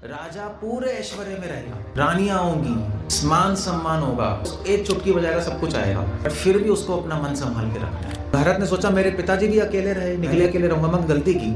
राजा पूरे ऐश्वर्य में रहेगा, रानियां होंगी, मान सम्मान होगा, एक चुटकी बजाएगा सब कुछ आएगा, पर फिर भी उसको अपना मन संभाल के रखना है। भरत ने सोचा मेरे पिताजी भी अकेले रहे, निकले अकेले रहूंगा, मैं गलती की।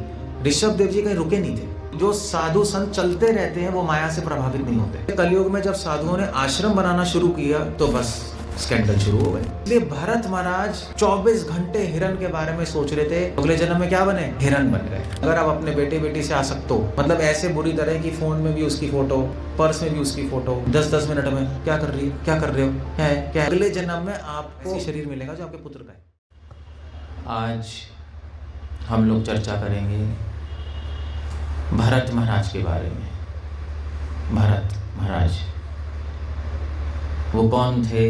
ऋषभ देव जी कहीं रुके नहीं थे। जो साधु संत चलते रहते हैं वो माया से प्रभावित नहीं होते। कलयुग में जब साधुओं ने आश्रम बनाना शुरू किया तो बस स्कैंडल शुरू हो गए। इसलिए भरत महाराज 24 घंटे हिरण के बारे में सोच रहे थे, अगले जन्म में क्या बने, हिरण बन गए। अगर आप अपने बेटे बेटी से आसक्त हो, मतलब ऐसे बुरी तरह की, फोन में भी उसकी फोटो, पर्स में भी उसकी फोटो, 10-10 मिनट में क्या कर रही है, क्या कर रहे हो, क्या है, क्या है? अगले जन्म में आपको शरीर मिलेगा जो आपके पुत्र का है। आज हम लोग चर्चा करेंगे भरत महाराज के बारे में। भरत महाराज वो कौन थे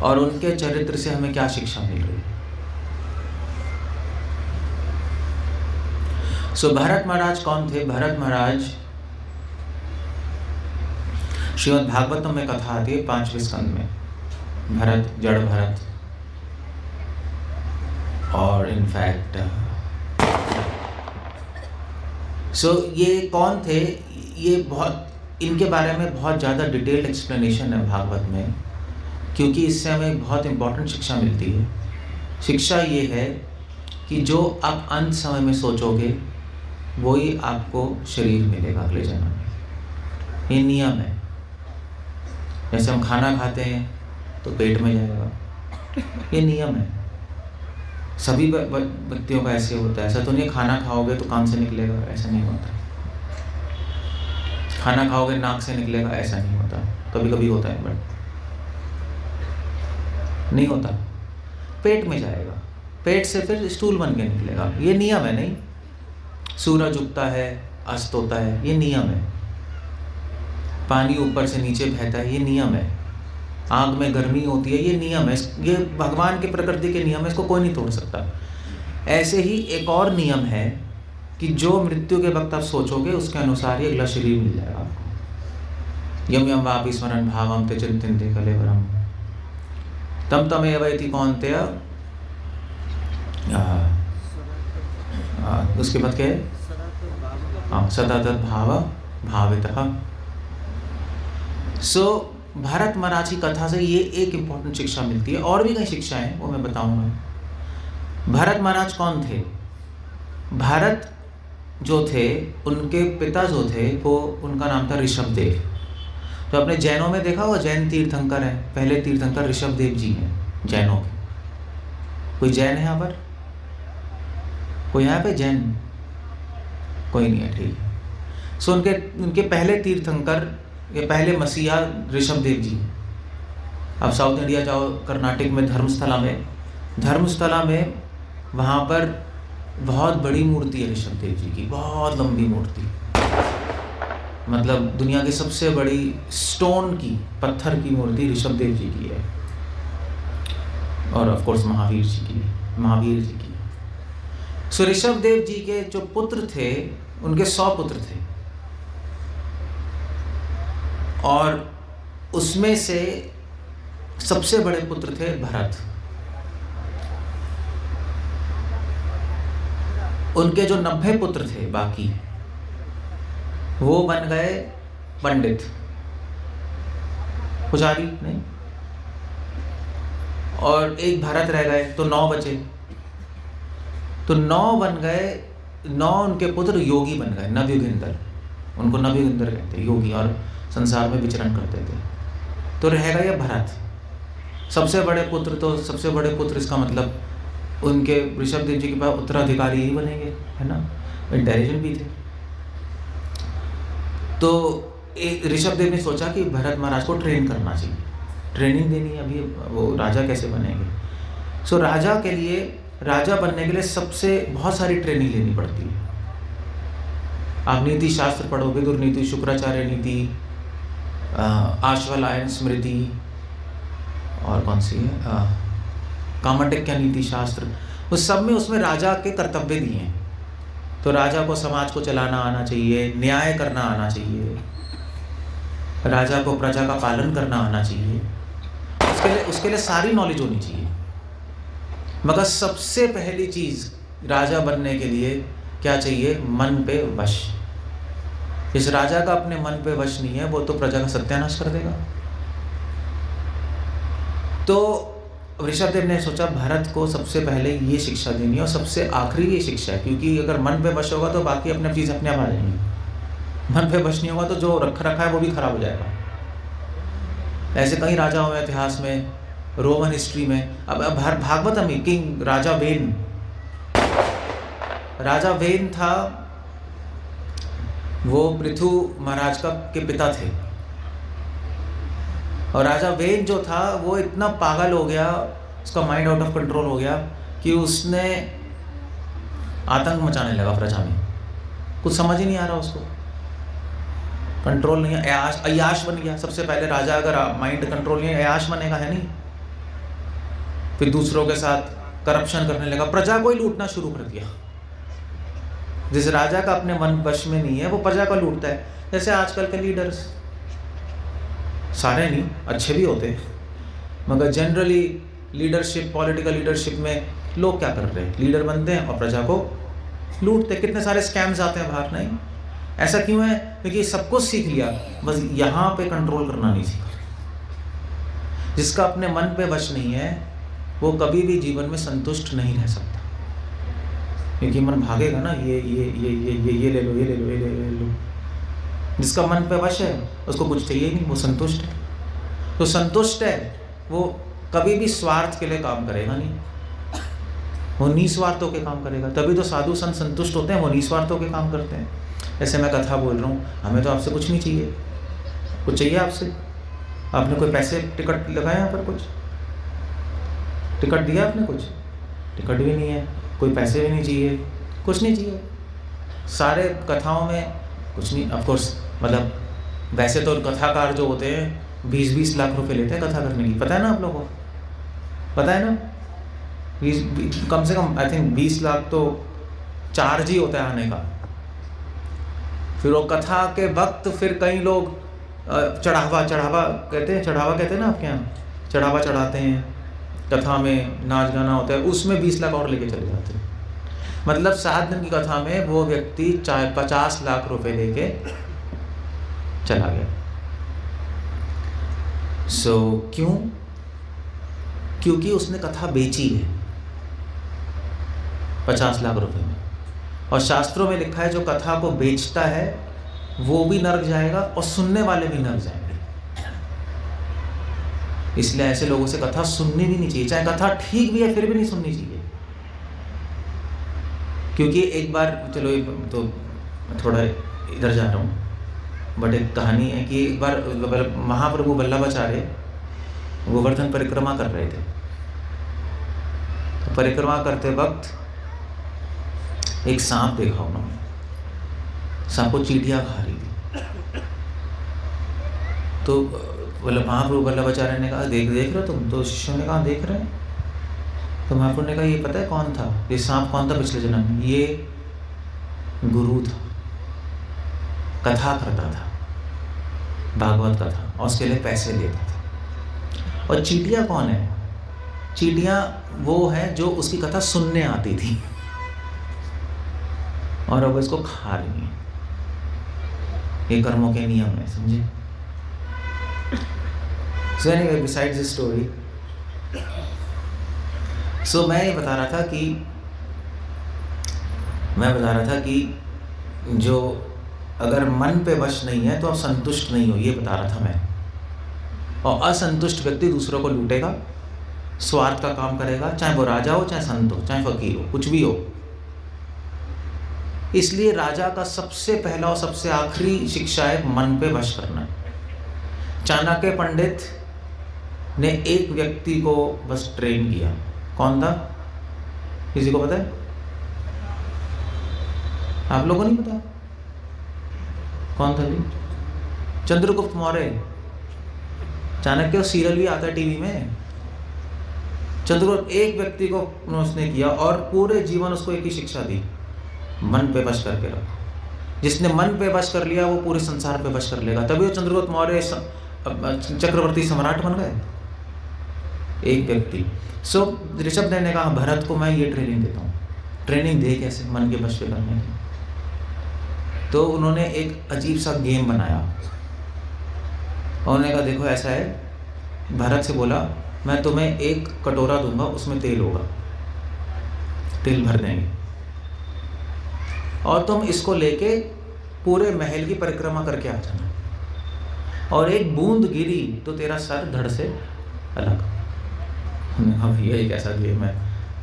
और उनके चरित्र से हमें क्या शिक्षा मिल रही है। भरत महाराज कौन थे? भरत महाराज, श्रीमद् भागवतम में कथा आती है 5वें स्कंद में, भरत, जड़ भरत, और इनफैक्ट ये कौन थे, ये बहुत, इनके बारे में बहुत ज़्यादा डिटेल्ड एक्सप्लेनेशन है भागवत में, क्योंकि इससे हमें एक बहुत इंपॉर्टेंट शिक्षा मिलती है। शिक्षा ये है कि जो आप अंत समय में सोचोगे वही आपको शरीर मिलेगा अगले जन्म में। ये नियम है। जैसे हम खाना खाते हैं तो पेट में जाएगा, ये नियम है। सभी व्यक्तियों का ऐसे होता है। ऐसा तो नहीं खाना खाओगे तो कान से निकलेगा, ऐसा नहीं होता। खाना खाओगे नाक से निकलेगा, ऐसा नहीं होता। कभी कभी होता है बट नहीं होता। पेट में जाएगा, पेट से फिर स्टूल बन के निकलेगा, ये नियम है। नहीं, सूरज उगता है, अस्त होता है, ये नियम है। पानी ऊपर से नीचे बहता है, ये नियम है। आग में गर्मी होती है, ये नियम है। ये भगवान के प्रकृति के नियम है, इसको कोई नहीं तोड़ सकता। ऐसे ही एक और नियम है कि जो मृत्यु के वक्त आप सोचोगे उसके अनुसार ही अगला शरीर मिल जाएगा आपको। यम यम वापि स्मरण भावम ते चिंतिन्ते कलेवरम तम तमेव इति कौन्तेय। उसके बाद क्या है? सदा तद भाव भावितः। भरत महाराज की कथा से ये एक इम्पोर्टेंट शिक्षा मिलती है। और भी कई शिक्षा है, वो मैं बताऊंगा। भरत महाराज कौन थे? भरत जो थे, उनके पिता जो थे वो, उनका नाम था ऋषभ देव। तो आपने जैनों में देखा होगा, जैन तीर्थंकर हैं, पहले तीर्थंकर ऋषभ देव जी हैं जैनों के। कोई जैन है यहाँ पर? कोई यहाँ पे जैन? कोई नहीं है, ठीक है। उनके पहले तीर्थंकर, ये पहले मसीहा ऋषभ देव जी। अब साउथ इंडिया जाओ, कर्नाटक में धर्मस्थला में वहाँ पर बहुत बड़ी मूर्ति है ऋषभ देव जी की, बहुत लंबी मूर्ति। मतलब दुनिया की सबसे बड़ी स्टोन की, पत्थर की मूर्ति ऋषभ देव जी की है। और ऑफ कोर्स महावीर जी की। ऋषभ देव जी के जो पुत्र थे, उनके 100 पुत्र थे, और उसमें से सबसे बड़े पुत्र थे भरत। उनके जो 90 पुत्र थे बाकी, वो बन गए पंडित, पुजारी नहीं, और एक भरत रह गए, तो 9 बचे। तो 9 बन गए, 9 उनके पुत्र योगी बन गए, नवयुगेंद्र। उनको नवयुगेंद्र कहते, योगी, और संसार में विचरण करते थे। तो रह गए भरत, सबसे बड़े पुत्र। इसका मतलब उनके ऋषभ देव जी के पास उत्तराधिकारी ही बनेंगे, है ना, इंटेलिजेंट भी थे। तो ऋषभ देव ने सोचा कि भरत महाराज को ट्रेन करना चाहिए, ट्रेनिंग देनी है। अभी वो राजा कैसे बनेंगे? राजा के लिए, राजा बनने के लिए बहुत सारी ट्रेनिंग लेनी पड़ती है। आप नीति शास्त्र पढ़ोगे, दुर्नीति, शुक्राचार्य नीति, आश्वलायन स्मृति, और कौन सी है, कामटक्या नीति शास्त्र, उस सब में उसमें राजा के कर्तव्य दिए हैं। तो राजा को समाज को चलाना आना चाहिए, न्याय करना आना चाहिए, राजा को प्रजा का पालन करना आना चाहिए, उसके लिए सारी नॉलेज होनी चाहिए। मगर सबसे पहली चीज़ राजा बनने के लिए क्या चाहिए? मन पे वश। जिस राजा का अपने मन पे वश नहीं है वो तो प्रजा का सत्यानाश कर देगा। तो ऋषभदेव ने सोचा भारत को सबसे पहले ये शिक्षा देनी है और सबसे आखिरी ये शिक्षा है, क्योंकि अगर मन पे वश होगा तो बाकी अपने चीज़ अपने आप आ जाएंगी। मन पे वश नहीं होगा तो जो रखा है वो भी खराब हो जाएगा। ऐसे कई राजाओं में इतिहास में, रोमन हिस्ट्री में, अब भागवत में किंग राजा वेन था, वो पृथु महाराज के पिता थे। और राजा वेन जो था वो इतना पागल हो गया, उसका माइंड आउट ऑफ कंट्रोल हो गया कि उसने आतंक मचाने लगा प्रजा में। कुछ समझ ही नहीं आ रहा उसको, कंट्रोल नहीं है, अय्याश बन गया। सबसे पहले राजा अगर माइंड कंट्रोल नहीं है, अय्याश बनेगा, है नहीं। फिर दूसरों के साथ करप्शन करने लगा, प्रजा को ही लूटना शुरू कर दिया। जिस राजा का अपने मन वश में नहीं है वो प्रजा को लूटता है। जैसे आजकल के लीडर्स, सारे नहीं, अच्छे भी होते हैं, मगर जनरली लीडरशिप, पॉलिटिकल लीडरशिप में लोग क्या कर रहे हैं, लीडर बनते हैं और प्रजा को लूटते हैं। कितने सारे स्कैम्स आते हैं बाहर, नहीं? ऐसा क्यों है? क्योंकि सब कुछ सीख लिया, बस यहाँ पे कंट्रोल करना नहीं सीखा। जिसका अपने मन पे वश नहीं है वो कभी भी जीवन में संतुष्ट नहीं रह सकता, क्योंकि मन भागेगा ना, ये ले लो, ये ले लो, ये ले लो। जिसका मन पे वश है उसको कुछ चाहिए नहीं, वो संतुष्ट है। तो संतुष्ट है वो कभी भी स्वार्थ के लिए काम करेगा नहीं, वो निस्वार्थ होकर काम करेगा। तभी तो साधु संत संतुष्ट होते हैं, वो निस्वार्थ होकर काम करते हैं। ऐसे मैं कथा बोल रहा हूँ, हमें तो आपसे कुछ नहीं चाहिए। कुछ चाहिए आपसे? आपने कोई पैसे टिकट लगाया यहाँ पर? कुछ टिकट दिया आपने? कुछ टिकट भी नहीं है, कोई पैसे भी नहीं चाहिए, कुछ नहीं चाहिए। सारे कथाओं में कुछ नहीं। ऑफकोर्स मतलब वैसे तो कथाकार जो होते हैं 20-20 लाख रुपए लेते हैं कथा करने की, पता है ना आप लोगों को? पता है ना? 20 कम से कम आई थिंक 20 लाख तो चार्ज ही होता है आने का। फिर वो कथा के वक्त फिर कई लोग चढ़ावा कहते हैं ना आपके यहाँ, चढ़ावा चढ़ाते हैं, कथा में नाच गाना होता है, उसमें 20 लाख और लेके चले जाते हैं। मतलब 7 दिन की कथा में वो व्यक्ति 50 लाख रुपए लेके चला गया। क्यों? क्योंकि उसने कथा बेची है 50 लाख रुपए में। और शास्त्रों में लिखा है जो कथा को बेचता है वो भी नरक जाएगा और सुनने वाले भी नरक जाएंगे। इसलिए ऐसे लोगों से कथा सुननी भी नहीं चाहिए, चाहे कथा ठीक भी है फिर भी नहीं सुननी चाहिए। क्योंकि एक बार, चलो तो थोड़ा इधर जा रहा हूँ, बट एक कहानी है कि एक बार महाप्रभु वल्लभाचार्य गोवर्धन परिक्रमा कर रहे थे। तो परिक्रमा करते वक्त एक सांप देखा उन्होंने, सांप को चींटियां खा रही थी। तो महाप्रभु वल्लभाचार्य ने कहा देख रहे हो तुम? तो शिष्यों ने कहा देख रहे हैं। तो महाप्रभु ने कहा ये पता है कौन था, ये सांप कौन था पिछले जन्म में? ये गुरु था, कथा करता था, भागवत कथा, और उसके लिए पैसे लेता था। और चींटियां कौन है? चींटियां वो है जो उसकी कथा सुनने आती थी और अब इसको खा रही है। ये कर्मों के नियम है, समझे? So anyway, besides this story, मैं ये बता रहा था कि जो अगर मन पे वश नहीं है तो आप संतुष्ट नहीं हो, ये बता रहा था मैं। और असंतुष्ट व्यक्ति दूसरों को लूटेगा, स्वार्थ का काम करेगा, चाहे वो राजा हो, चाहे संत हो, चाहे फकीर हो, कुछ भी हो। इसलिए राजा का सबसे पहला और सबसे आखिरी शिक्षा है मन पे वश करना। चाणक्य पंडित ने एक व्यक्ति को बस ट्रेन किया। कौन था? किसी को पता है? आप लोगों को नहीं पता? कौन था जी? चंद्रगुप्त मौर्य। चाणक्य सीरियल भी आता है टीवी में। चंद्रगुप्त एक व्यक्ति को उसने किया और पूरे जीवन उसको एक ही शिक्षा दी, मन पे वश करके रखो। जिसने मन पे वश कर लिया वो पूरे संसार पे वश कर लेगा। तभी वो चंद्रगुप्त मौर्य चक्रवर्ती सम्राट बन गए, एक व्यक्ति। ऋषभदेव ने कहा भरत को मैं ये ट्रेनिंग देता हूँ। ट्रेनिंग दे कैसे? मन के वश पे करने की। तो उन्होंने एक अजीब सा गेम बनाया। उन्होंने कहा देखो ऐसा है, भरत से बोला मैं तुम्हें एक कटोरा दूंगा, उसमें तेल होगा, तेल भर देंगे और तुम इसको लेके पूरे महल की परिक्रमा करके आ जाना, और एक बूंद गिरी तो तेरा सर धड़ से अलग। हाँ भैया ये कैसा गेम है,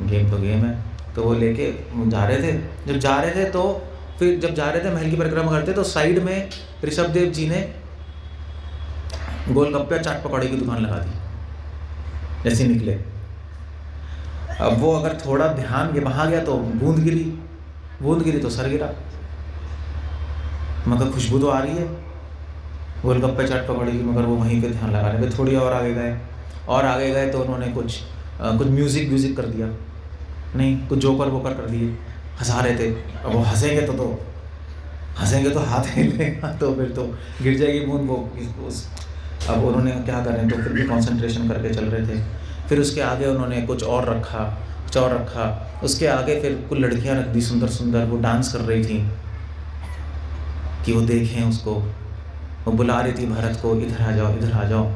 गेम तो गेम है। तो वो लेके जा रहे थे, जब जा रहे थे तो फिर जब जा रहे थे महल की परिक्रमा करते, तो साइड में ऋषभदेव जी ने गोलगप्पे चाट पकौड़े की दुकान लगा दी जैसे निकले। अब वो अगर थोड़ा ध्यान वहाँ गया तो बूंद गिरी तो सर गिरा, मगर खुशबू तो आ रही है गोलगप्पे चाट पकौड़े की, मगर वो वहीं पे ध्यान लगा रहे थे। थोड़ी और आगे गए तो उन्होंने कुछ म्यूज़िक कर दिया, नहीं कुछ जोकर वोकर कर दिए, हंसा रहे थे। अब वो हंसेंगे तो हाथ हिलेगा, तो फिर तो गिर जाएगी बूंद वो उस। अब उन्होंने क्या करें, तो फिर भी कंसंट्रेशन करके चल रहे थे। फिर उसके आगे उन्होंने कुछ और रखा, उसके आगे फिर कुछ लड़कियां रख दी सुंदर, वो डांस कर रही थी कि वो देखें उसको, वो बुला रही थी भरत को, इधर आ जाओ।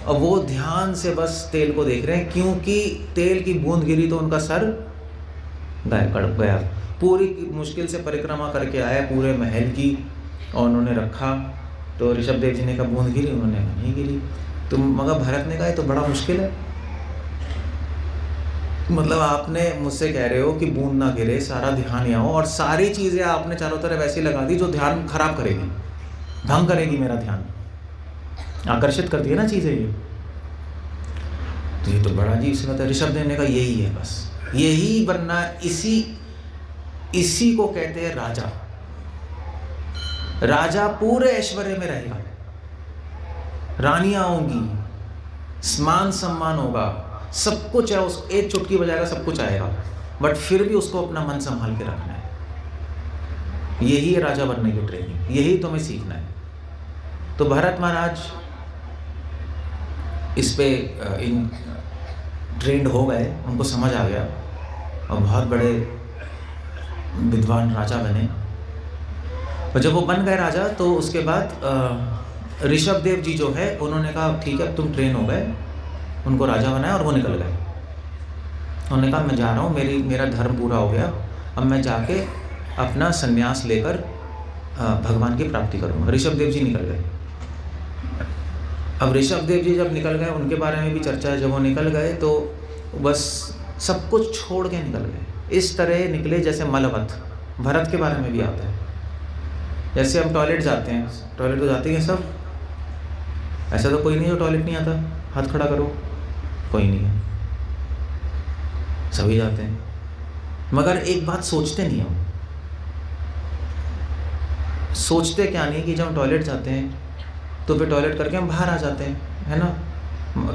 अब वो ध्यान से बस तेल को देख रहे हैं, क्योंकि तेल की बूंद गिरी तो उनका सर गया। पूरी मुश्किल से परिक्रमा करके आए पूरे महल की, और उन्होंने रखा। तो ऋषभदेव जी ने कहा बूंद गिरी, उन्होंने कहा नहीं गिरी। तो मगर भरत ने कहा ये तो बड़ा मुश्किल है, मतलब आपने मुझसे कह रहे हो कि बूंद ना गिरे, सारा ध्यान यहाँ हो, और सारी चीज़ें आपने चारों तरफ ऐसी लगा दी जो ध्यान खराब करेगी, भंग करेगी मेरा ध्यान, आकर्षित कर दिया ना चीज़ें ये। तो ये तो बड़ा जी इसमें तो ऋषभदेव ने कहा यही है, बस यही बनना, इसी को कहते हैं राजा। राजा पूरे ऐश्वर्य में रहेगा, रानियां होंगी, मान सम्मान होगा, सब कुछ है, उस एक चुटकी बजाएगा सब कुछ आएगा, बट फिर भी उसको अपना मन संभाल के रखना है। यही है राजा बनने की ट्रेनिंग, यही तुम्हें सीखना है। तो भरत महाराज इस पे ट्रेंड हो गए, उनको समझ आ गया और बहुत बड़े विद्वान राजा बने। और जब वो बन गए राजा, तो उसके बाद ऋषभदेव जी जो है उन्होंने कहा ठीक है अब तुम ट्रेन हो गए, उनको राजा बनाया और वो निकल गए। उन्होंने कहा मैं जा रहा हूँ, मेरा धर्म पूरा हो गया, अब मैं जाके अपना संन्यास लेकर भगवान की प्राप्ति करूँगा। ऋषभदेव जी निकल गए। अब ऋषभदेव जी जब निकल गए, उनके बारे में भी चर्चा है, जब वो निकल गए तो बस सब कुछ छोड़ के निकल गए। इस तरह निकले जैसे मलवत, भरत के बारे में भी आता है। जैसे हम टॉयलेट जाते हैं, टॉयलेट तो जाते हैं सब, ऐसा तो कोई नहीं जो टॉयलेट नहीं आता, हाथ खड़ा करो, कोई नहीं है, सभी जाते हैं। मगर एक बात सोचते नहीं हम, सोचते क्या नहीं कि जब हम टॉयलेट जाते हैं तो फिर टॉयलेट करके हम बाहर आ जाते हैं, है ना।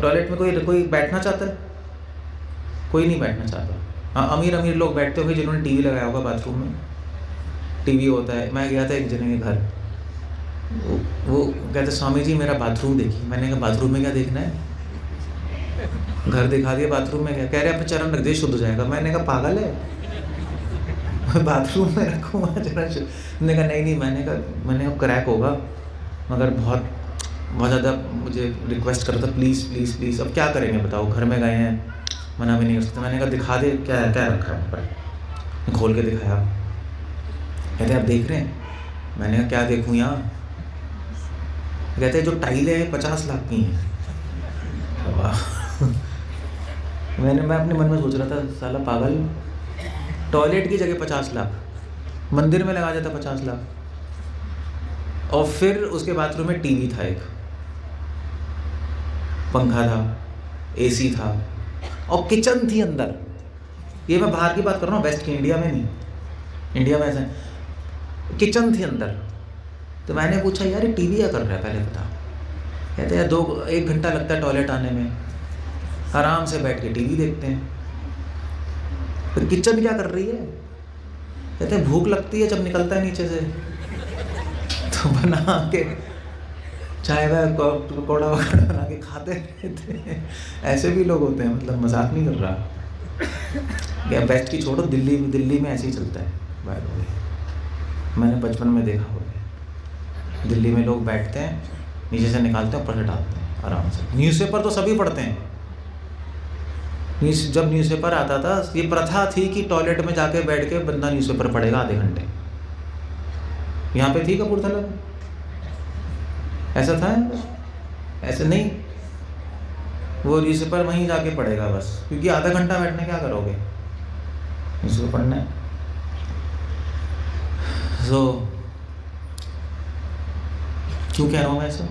टॉयलेट में कोई बैठना चाहता है? कोई नहीं बैठना चाहता। हाँ, अमीर लोग बैठते होंगे जिन्होंने टीवी लगाया होगा बाथरूम में, टीवी होता है। मैं गया था एक जने के घर, वो कहते स्वामी जी मेरा बाथरूम देखिए। मैंने कहा बाथरूम में क्या देखना है, घर दिखा दिया, बाथरूम में क्या। कह रहे अपने चरण रख दे शुद्ध हो जाएगा। मैंने कहा पागल है, बाथरूम में रखूँगा चरण शुद्ध? मैंने कहा नहीं, मैंने कहा क्रैक होगा, मगर बहुत ज़्यादा मुझे रिक्वेस्ट कर रहा था प्लीज़। अब क्या करेंगे बताओ, घर में गए हैं, मना भी नहीं कर सकते। मैंने कहा दिखा दे क्या रखा है पर, खोल के दिखाया। कहते आप देख रहे हैं? मैंने कहा क्या देखूँ यहाँ? कहते जो टाइलें 50 लाख की हैं। मैं अपने मन में सोच रहा था साला पागल, टॉयलेट की जगह 50 लाख, मंदिर में लगा देता 50 लाख। और फिर उसके बाथरूम में टीवी था, एक पंखा था, एसी था, और किचन थी अंदर। ये मैं बाहर की बात कर रहा हूँ, वेस्ट की, इंडिया में नहीं। इंडिया में ऐसा किचन थी अंदर। तो मैंने पूछा यार ये टीवी क्या कर रहा है, पहले बता। कहते यार 1 घंटा लगता है टॉयलेट आने में, आराम से बैठ के टीवी देखते हैं। फिर किचन क्या कर रही है? कहते हैं भूख लगती है जब निकलता है नीचे से, तो बना के चाय वाय पकौड़ा वगैरह बना के खाते रहते हैं। ऐसे भी लोग होते हैं, मतलब मजाक नहीं कर रहा। या वेस्ट की छोड़ो, दिल्ली में ऐसे ही चलता है। बाय द वे मैंने बचपन में देखा हुआ है। दिल्ली में लोग बैठते हैं, नीचे से निकालते हैं, ऊपर से डालते हैं आराम से। न्यूज़पेपर तो सभी पढ़ते हैं। जब न्यूज़पेपर आता था, ये प्रथा थी कि टॉयलेट में जाके बैठ के बंदा न्यूज़पेपर पढ़ेगा आधे घंटे। यहाँ पे थी कपूरथला में ऐसा था? ऐसे नहीं, वो न्यूज़पेपर वहीं जाके पढ़ेगा बस, क्योंकि आधा घंटा बैठने क्या करोगे, न्यूज़पेपर पढ़ना है। तो क्यों कह रहा हूँ मैं ऐसा?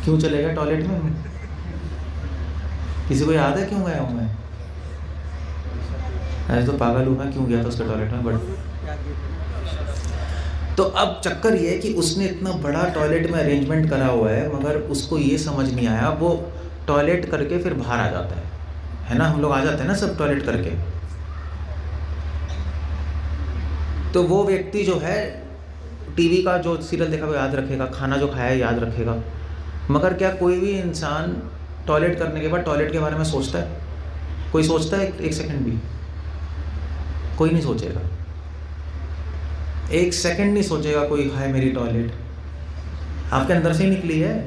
क्यों चले गए टॉयलेट में? किसी को याद है क्यों गया हूँ मैं? ऐसे तो पागल हूँ मैं, क्यों गया था उसके टॉयलेट में। बट तो अब चक्कर ये है कि उसने इतना बड़ा टॉयलेट में अरेंजमेंट करा हुआ है, मगर उसको ये समझ नहीं आया। वो टॉयलेट करके फिर बाहर आ जाता है ना? हम लोग आ जाते हैं ना सब टॉयलेट करके। तो वो व्यक्ति जो है टीवी का जो सीरियल देखा वो याद रखेगा, खाना जो खाया है याद रखेगा, मगर क्या कोई भी इंसान टॉयलेट करने के बाद टॉयलेट के बारे में सोचता है? कोई सोचता है एक सेकंड भी? कोई नहीं सोचेगा, एक सेकंड नहीं सोचेगा कोई, हाय मेरी टॉयलेट। आपके अंदर से ही निकली है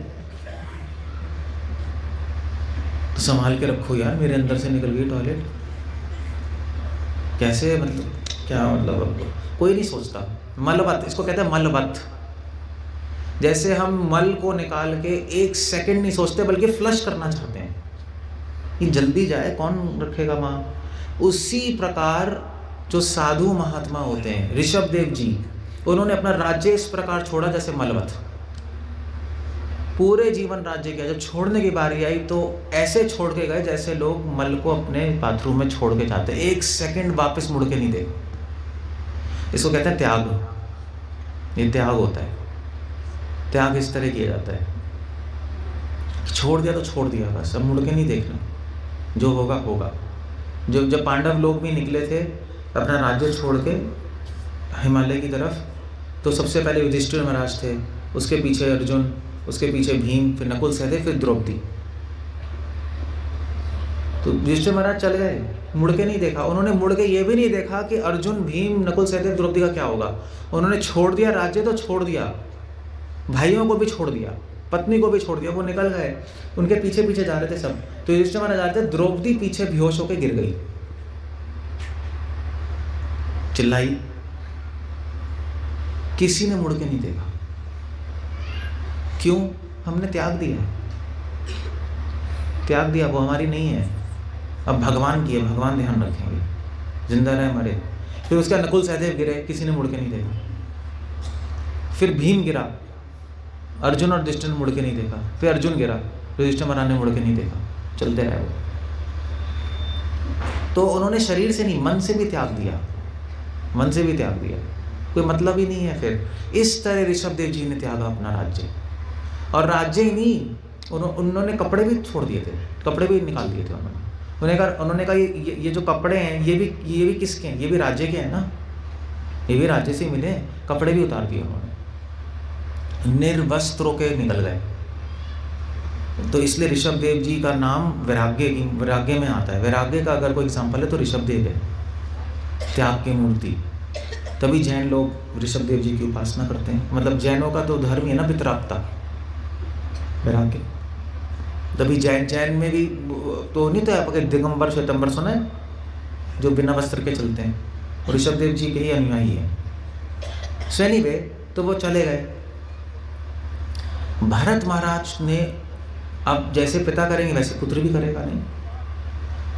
तो संभाल के रखो यार, मेरे अंदर से निकल गई टॉयलेट। कैसे, मतलब क्या मतलब? कोई नहीं सोचता। मलबत, इसको कहते हैं मलबत। जैसे हम मल को निकाल के एक सेकंड नहीं सोचते, बल्कि फ्लश करना चाहते हैं कि जल्दी जाए, कौन रखेगा वहाँ। उसी प्रकार जो साधु महात्मा होते हैं, ऋषभ देव जी, उन्होंने अपना राज्य इस प्रकार छोड़ा जैसे मलबत। पूरे जीवन राज्य किया, जब छोड़ने की बारी आई तो ऐसे छोड़ के गए जैसे लोग मल को अपने बाथरूम में छोड़ के जाते, एक सेकंड वापस मुड़ के नहीं देखा। इसको कहते हैं त्याग। ये त्याग होता है। त्याग इस तरह किया जाता है, छोड़ दिया तो छोड़ दिया बस, अब मुड़ के नहीं देखना, जो होगा होगा। जब पांडव लोग भी निकले थे अपना राज्य छोड़ के हिमालय की तरफ, तो सबसे पहले युधिष्ठिर महाराज थे, उसके पीछे अर्जुन, उसके पीछे भीम, फिर नकुल सहदेव, फिर द्रौपदी। तो युधिष्ठिर महाराज चले गए, मुड़ के नहीं देखा। उन्होंने मुड़ के ये भी नहीं देखा कि अर्जुन, भीम, नकुल सहदेव, द्रौपदी का क्या होगा। उन्होंने छोड़ दिया राज्य तो छोड़ दिया, भाइयों को भी छोड़ दिया, पत्नी को भी छोड़ दिया, वो निकल गए। उनके पीछे पीछे जा रहे थे सब। तो युधिष्ठिर महाराज जा रहे थे, द्रौपदी पीछे बेहोश होकर गिर गई, चिल्लाई, किसी ने मुड़ के नहीं देखा। क्यों? हमने त्याग दिया, त्याग दिया, वो हमारी नहीं है, अब भगवान की है, भगवान ध्यान रखेंगे, जिंदा रहे मरे। फिर उसके बाद नकुल सहदेव गिरे, किसी ने मुड़ के नहीं देखा। फिर भीम गिरा, अर्जुन और युधिष्ठिर ने मुड़ के नहीं देखा। फिर अर्जुन गिरा, युधिष्ठिर महाराज ने मुड़ के नहीं देखा, चलते रहे वो। तो उन्होंने शरीर से नहीं, मन से भी त्याग दिया, मन से भी त्याग दिया, कोई मतलब ही नहीं है। फिर इस तरह ऋषभ देव जी ने त्यागा अपना राज्य, और राज्य ही नहीं, उन्होंने कपड़े भी छोड़ दिए थे, कपड़े भी निकाल दिए थे उन्होंने कहा ये जो कपड़े हैं ये भी किसके हैं? ये भी राज्य के हैं ना, ये भी राज्य से मिले। कपड़े भी उतार दिए उन्होंने, निर्वस्त्रों के निकल गए। तो इसलिए ऋषभ देव जी का नाम वैराग्य में आता है। वैराग्य का अगर कोई एग्जाम्पल है तो ऋषभ देव है, त्याग की मूर्ति। तभी जैन लोग ऋषभ देव जी की उपासना करते हैं। मतलब जैनों का तो धर्म है ना पितराप्ता, वैराग्य। तभी जैन में भी तो नहीं तो आपके दिगंबर श्वेतंबर सुना है, जो बिना वस्त्र के चलते हैं, और ऋषभ देव जी के ही अनुयायी है। सैनी वे तो वो चले गए। भरत महाराज ने, अब जैसे पिता करेंगे वैसे पुत्र भी करेगा नहीं।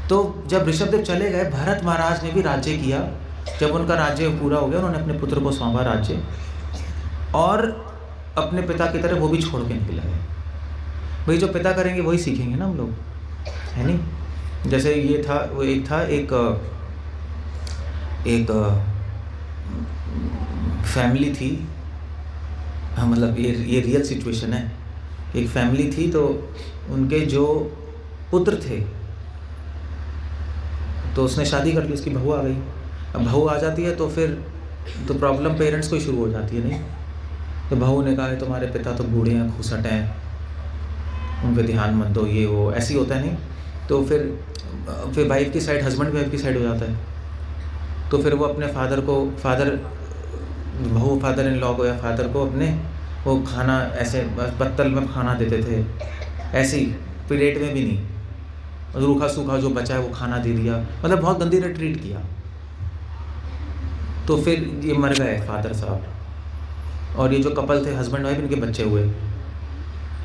तो जब ऋषभदेव चले गए, भरत महाराज ने भी राज्य किया। जब उनका राज्य पूरा हो गया, उन्होंने अपने पुत्र को सौंपा राज्य, और अपने पिता की तरह वो भी छोड़ के निकल गए। भाई जो पिता करेंगे वही सीखेंगे ना हम लोग, है नहीं? जैसे ये था, वो एक फैमिली थी, हाँ मतलब ये रियल सिचुएशन है। एक फैमिली थी, तो उनके जो पुत्र थे, तो उसने शादी कर ली, उसकी बहू आ गई। अब बहू आ जाती है तो फिर तो प्रॉब्लम पेरेंट्स को ही शुरू हो जाती है, नहीं? तो बहू ने कहा है तुम्हारे पिता तो बूढ़े हैं, घूसट हैं, उन पे ध्यान मत दो, ये वो, ऐसे ही होता है नहीं? तो फिर वाइफ की साइड, हस्बैंड वाइफ की साइड हो जाता है। तो फिर वो अपने फादर इन लॉ को या फादर को अपने वो खाना ऐसे पत्तल में खाना देते थे, ऐसे ही प्लेट में भी नहीं, रूखा सूखा जो बचा है वो खाना दे दिया, मतलब बहुत गंदी तरह ट्रीट किया। तो फिर ये मर गए फादर साहब, और ये जो कपल थे हस्बैंड वाइफ, इनके बच्चे हुए।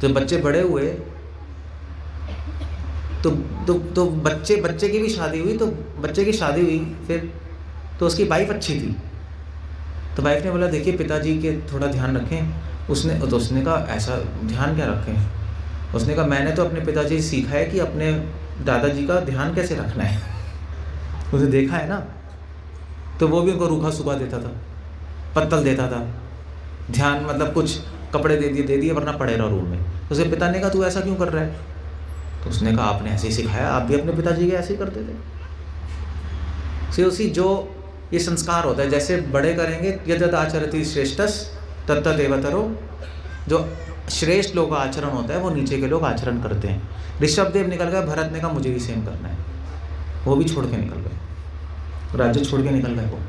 जब बच्चे बड़े हुए तो बच्चे की भी शादी हुई, तो बच्चे की शादी हुई फिर, तो उसकी वाइफ अच्छी थी, तो वाइफ ने बोला देखिए पिताजी के थोड़ा ध्यान रखें। उसने कहा ऐसा ध्यान क्या रखें? उसने कहा मैंने तो अपने पिताजी से सीखा है कि अपने दादाजी का ध्यान कैसे रखना है, उसे देखा है ना। तो वो भी उनको रूखा सूखा देता था, पत्तल देता था, ध्यान मतलब कुछ कपड़े दे दिए वरना पड़े रहो रूम में। तो उसके पिता ने कहा तू ऐसा क्यों कर रहा है? तो उसने कहा आपने ऐसे ही सिखाया, आप भी अपने पिताजी के ऐसे ही करते थे। उसी जो ये संस्कार होता है, जैसे बड़े करेंगे, यद्यत आचरति श्रेष्ठस तत्तदेवतरो, जो श्रेष्ठ लोग का आचरण होता है वो नीचे के लोग आचरण करते हैं। ऋषभदेव निकल गए, भरत ने कहा मुझे भी सेम करना है, वो भी छोड़ के निकल गए, राज्य छोड़ के निकल गए। वो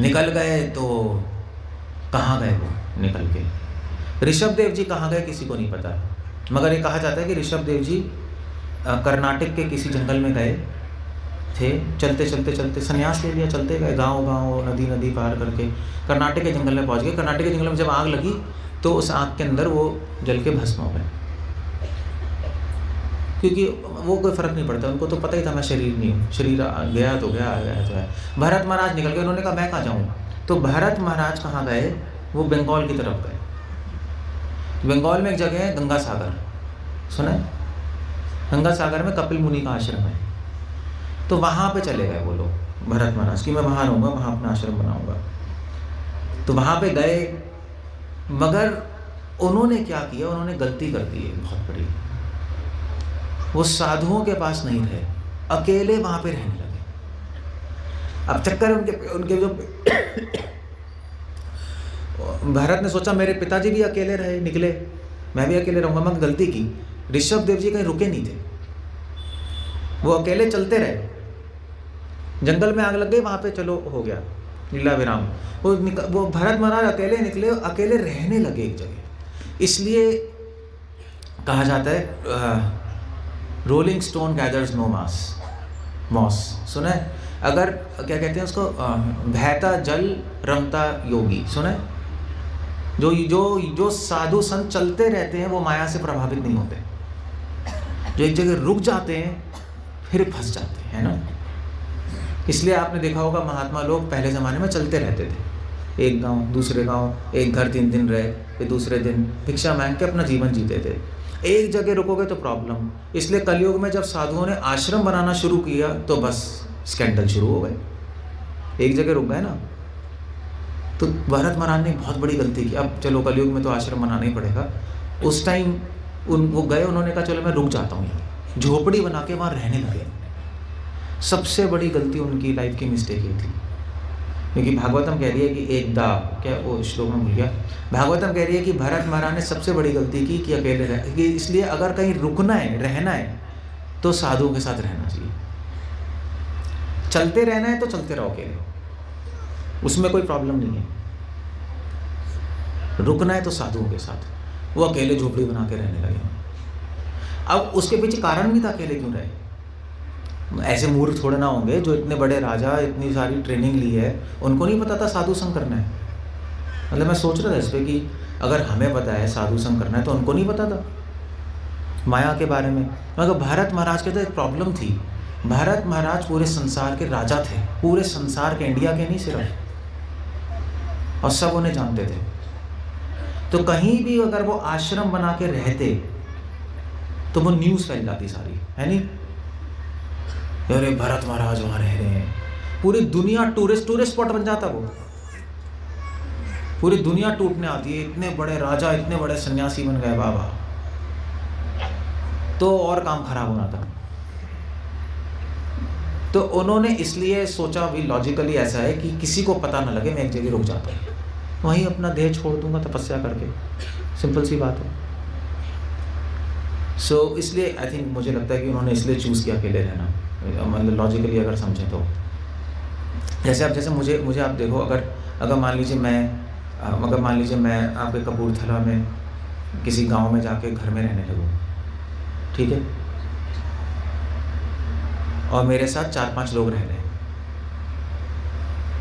निकल गए तो कहाँ गए वो निकल के? ऋषभदेव जी कहाँ गए किसी को नहीं पता, मगर ये कहा जाता है कि ऋषभदेव जी कर्नाटक के किसी जंगल में गए थे, चलते संन्यास ले लिया, चलते गए गांव नदी पार करके कर्नाटक के जंगल में पहुंच गए। कर्नाटक के जंगल में जब आग लगी तो उस आग के अंदर वो जल के भस्म हो गए, क्योंकि वो कोई फ़र्क नहीं पड़ता, उनको तो पता ही था मैं शरीर नहीं हूँ, शरीर गया तो गया तो है। भरत महाराज निकल गए, उन्होंने कहा मैं कहाँ जाऊँ? तो भरत महाराज कहाँ गए? वो बंगाल की तरफ गए। बंगाल में एक जगह है गंगा सागर, सुना है? गंगा सागर में कपिल मुनि का आश्रम है, तो वहाँ पे चले गए वो लोग भरत महाराज कि मैं वहाँ रहूँगा, वहाँ अपना आश्रम बनाऊँगा। तो वहाँ पे गए, मगर उन्होंने क्या किया, उन्होंने गलती कर दी है बहुत बड़ी। वो साधुओं के पास नहीं रहे, अकेले वहाँ पे रहने लगे। अब चक्कर उनके जो भरत ने सोचा मेरे पिताजी भी अकेले रहे, निकले, मैं भी अकेले रहूँगा, मैं गलती की। ऋषभदेव जी कहीं रुके नहीं थे, वो अकेले चलते रहे। जंगल में आग लग गई, वहाँ पे चलो हो गया लीला विराम। वो भरत महाराज अकेले निकले, अकेले रहने लगे एक जगह। इसलिए कहा जाता है rolling stone gathers no moss, सुना है? अगर क्या कहते हैं उसको, बहता जल रमता योगी, सुना है? जो साधु संत चलते रहते हैं वो माया से प्रभावित नहीं होते, जो एक जगह रुक जाते हैं फिर फंस जाते हैं, है ना? इसलिए आपने देखा होगा महात्मा लोग पहले ज़माने में चलते रहते थे, एक गांव दूसरे गांव, एक घर 3 दिन रहे, फिर दूसरे दिन भिक्षा मांग के अपना जीवन जीते थे। एक जगह रुकोगे तो प्रॉब्लम। इसलिए कलयुग में जब साधुओं ने आश्रम बनाना शुरू किया तो बस स्कैंडल शुरू हो गए, एक जगह रुक गए ना। तो भरत महाराज ने बहुत बड़ी गलती की। अब चलो कलयुग में तो आश्रम बनाना ही पड़ेगा, उस टाइम वो गए, उन्होंने कहा चलो मैं रुक जाता हूँ यहाँ, झोपड़ी बना के वहाँ रहने लगे। सबसे बड़ी गलती उनकी लाइफ की मिस्टेक ये थी, क्योंकि भागवतम कह रही है कि क्या वो श्लोक में भूल गया, भागवतम कह रही है कि भरत महाराज ने सबसे बड़ी गलती की कि अकेले रह, कि इसलिए अगर कहीं रुकना है, रहना है तो साधुओं के साथ रहना चाहिए। चलते रहना है तो चलते रहो अकेले, उसमें कोई प्रॉब्लम नहीं है। रुकना है तो साधुओं के साथ। वो अकेले झोपड़ी बना के रहने लगे। अब उसके पीछे कारण भी था अकेले क्यों रहे। ऐसे मूर्ख थोड़े ना होंगे जो इतने बड़े राजा, इतनी सारी ट्रेनिंग ली है, उनको नहीं पता था साधु संग करना है। मतलब मैं सोच रहा था इस पर कि अगर हमें पता है साधु संग करना है तो उनको नहीं पता था माया के बारे में। मगर भारत महाराज के तो एक प्रॉब्लम थी, भारत महाराज पूरे संसार के राजा थे, पूरे संसार के, इंडिया के नहीं सिर्फ, और सब उन्हें जानते थे। तो कहीं भी अगर वो आश्रम बना के रहते तो वो न्यूज़ फैल जाती सारी, है नहीं? अरे भरत महाराज वहाँ रह रहे हैं, पूरी दुनिया टूरिस्ट स्पॉट बन जाता वो, पूरी दुनिया टूटने आती है, इतने बड़े राजा, इतने बड़े सन्यासी बन गए बाबा, तो और काम खराब होना था। तो उन्होंने इसलिए सोचा, भी लॉजिकली ऐसा है कि किसी को पता ना लगे, मैं एक जगह रुक जाता हूँ, वहीं अपना देह छोड़ दूंगा तपस्या करके, सिंपल सी बात है। सो इसलिए आई थिंक, मुझे लगता है कि उन्होंने इसलिए चूज़ किया अकेले रहना, मतलब लॉजिकली अगर समझें तो। जैसे मुझे आप देखो, अगर मान लीजिए मैं आपके कपूरथला में किसी गांव में जाके घर में रहने लगूँ, ठीक है, और मेरे साथ 4-5 लोग रह रहे हैं,